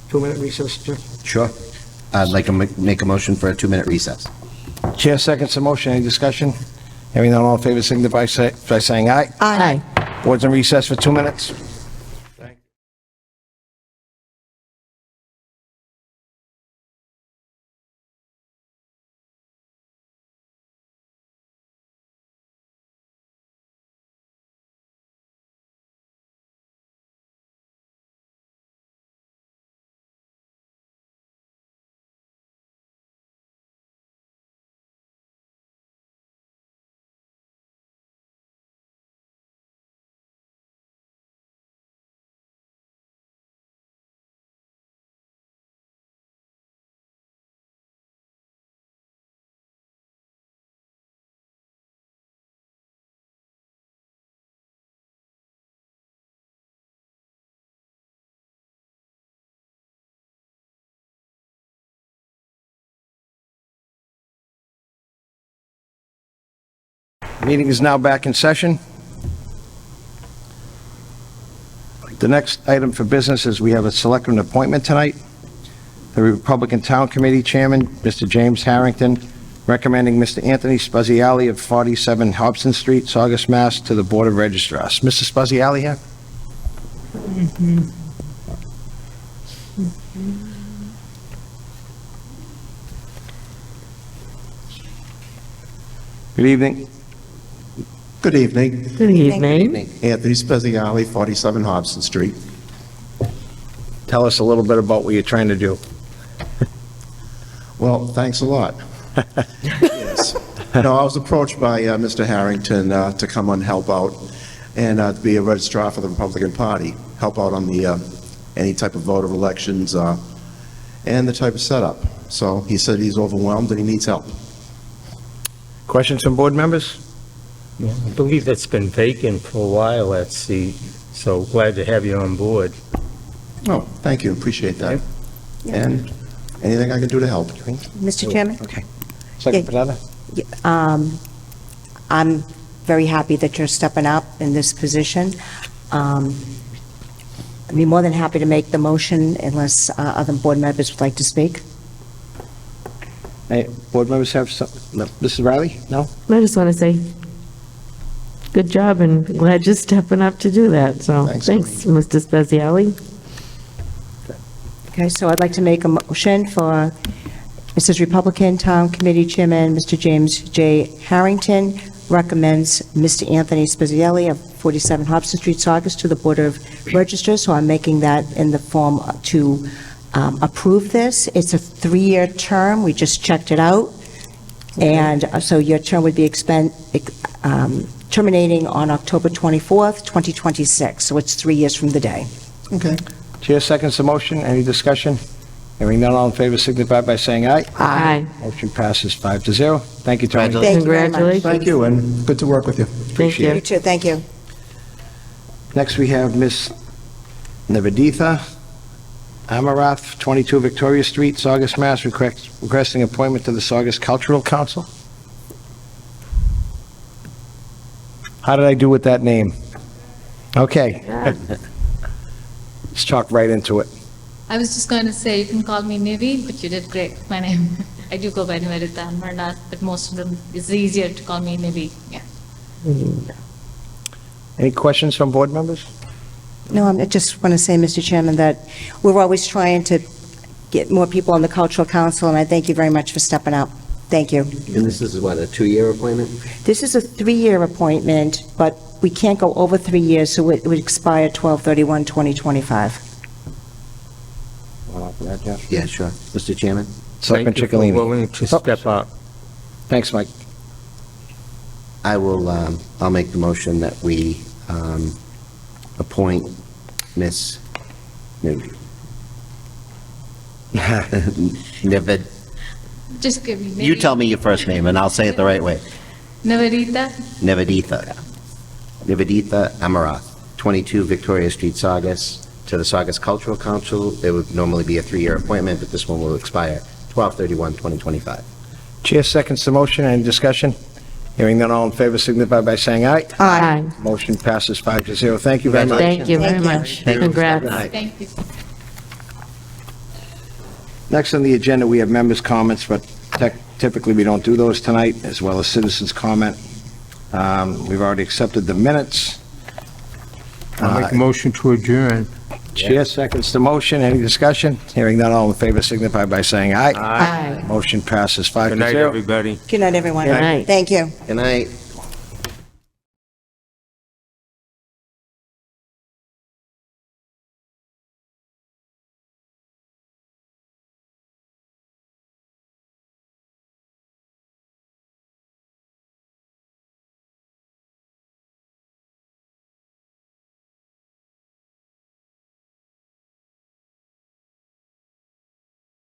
2-minute recess, Chair? Sure. I'd like to make a motion for a 2-minute recess. Chair seconds the motion. Any discussion? Hearing none, all in favor signify by saying aye. Aye. Board's in recess for 2 minutes. Meeting is now back in session. The next item for business is we have a selectman appointment tonight. The Republican Town Committee Chairman, Mr. James Harrington, recommending Mr. Anthony Speziale of 47 Hobson Street, Saugus, Mass. To the Board of Registrars. Mr. Speziale here? Good evening. Good evening. Good evening. Anthony Speziale, 47 Hobson Street. Tell us a little bit about what you're trying to do. Well, thanks a lot. Yes. No, I was approached by Mr. Harrington to come and help out and to be a registrar for the Republican Party, help out on the any type of voter elections and the type of setup. So he said he's overwhelmed and he needs help. Questions from board members? Yeah, I believe that's been vacant for a while, that seat, so glad to have you on board. Oh, thank you, appreciate that. And anything I can do to help. Mr. Chairman? Okay. Second Panetta? I'm very happy that you're stepping up in this position. I'd be more than happy to make the motion unless other board members would like to speak. Hey, board members have something? No. Mrs. Riley? No? I just want to say, good job, and glad you're stepping up to do that, so thanks, Mr. Speziale. Okay, so I'd like to make a motion for Mrs. Republican Town Committee Chairman, Mr. James J. Harrington, recommends Mr. Anthony Speziale of 47 Hobson Street, Saugus, to the Board of Registrars, so I'm making that in the form to approve this. It's a 3-year term, we just checked it out, and so your term would be terminating on October 24th, 2026, so it's 3 years from the day. Okay. Chair seconds the motion. Any discussion? Hearing none, all in favor signify by saying aye. Aye. Motion passes 5-0. Thank you, Tony. Thank you very much. Congratulations. Thank you, and good to work with you. Thank you. You too, thank you. Next, we have Miss Niveditha Amarnath, 22 Victoria Street, Saugus, Mass., requesting appointment to the Saugus Cultural Council. How did I do with that name? Okay. Let's talk right into it. I was just going to say, you can call me Nivi, but you did great. My name, I do go by Niveditha Amarnath, but most of them, it's easier to call me Nivi, yeah. Any questions from board members? No, I just want to say, Mr. Chairman, that we're always trying to get more people on the Cultural Council, and I thank you very much for stepping up. Thank you. And this is what, a 2-year appointment? This is a 3-year appointment, but we can't go over 3 years, so it would expire 12/31/2025. Yeah, sure. Mr. Chairman? Selectman Thank you for Ciccolini. willing to step up. Thanks, Mike. I will, I'll make the motion that we appoint Miss Nivid. Just give me Nivi. You tell me your first name, and I'll say it the right way. Niveditha. Niveditha Amarnath, 22 Victoria Street, Saugus, to the Saugus Cultural Council. It would normally be a 3-year appointment, but this one will expire 12/31/2025. Chair seconds the motion. Any discussion? Hearing none, all in favor signify by saying aye. Aye. Motion passes 5-0. Thank you very much. Thank you very much. Congrats. Thank you. Next on the agenda, we have members' comments, but typically we don't do those tonight, as well as citizens' comment. We've already accepted the minutes. I'll make a motion to adjourn. Chair seconds the motion. Any discussion? Hearing none, all in favor signify by saying aye. Aye. Motion passes 5-0. Good night, everybody. Good night, everyone. Good night. Thank you. Good night.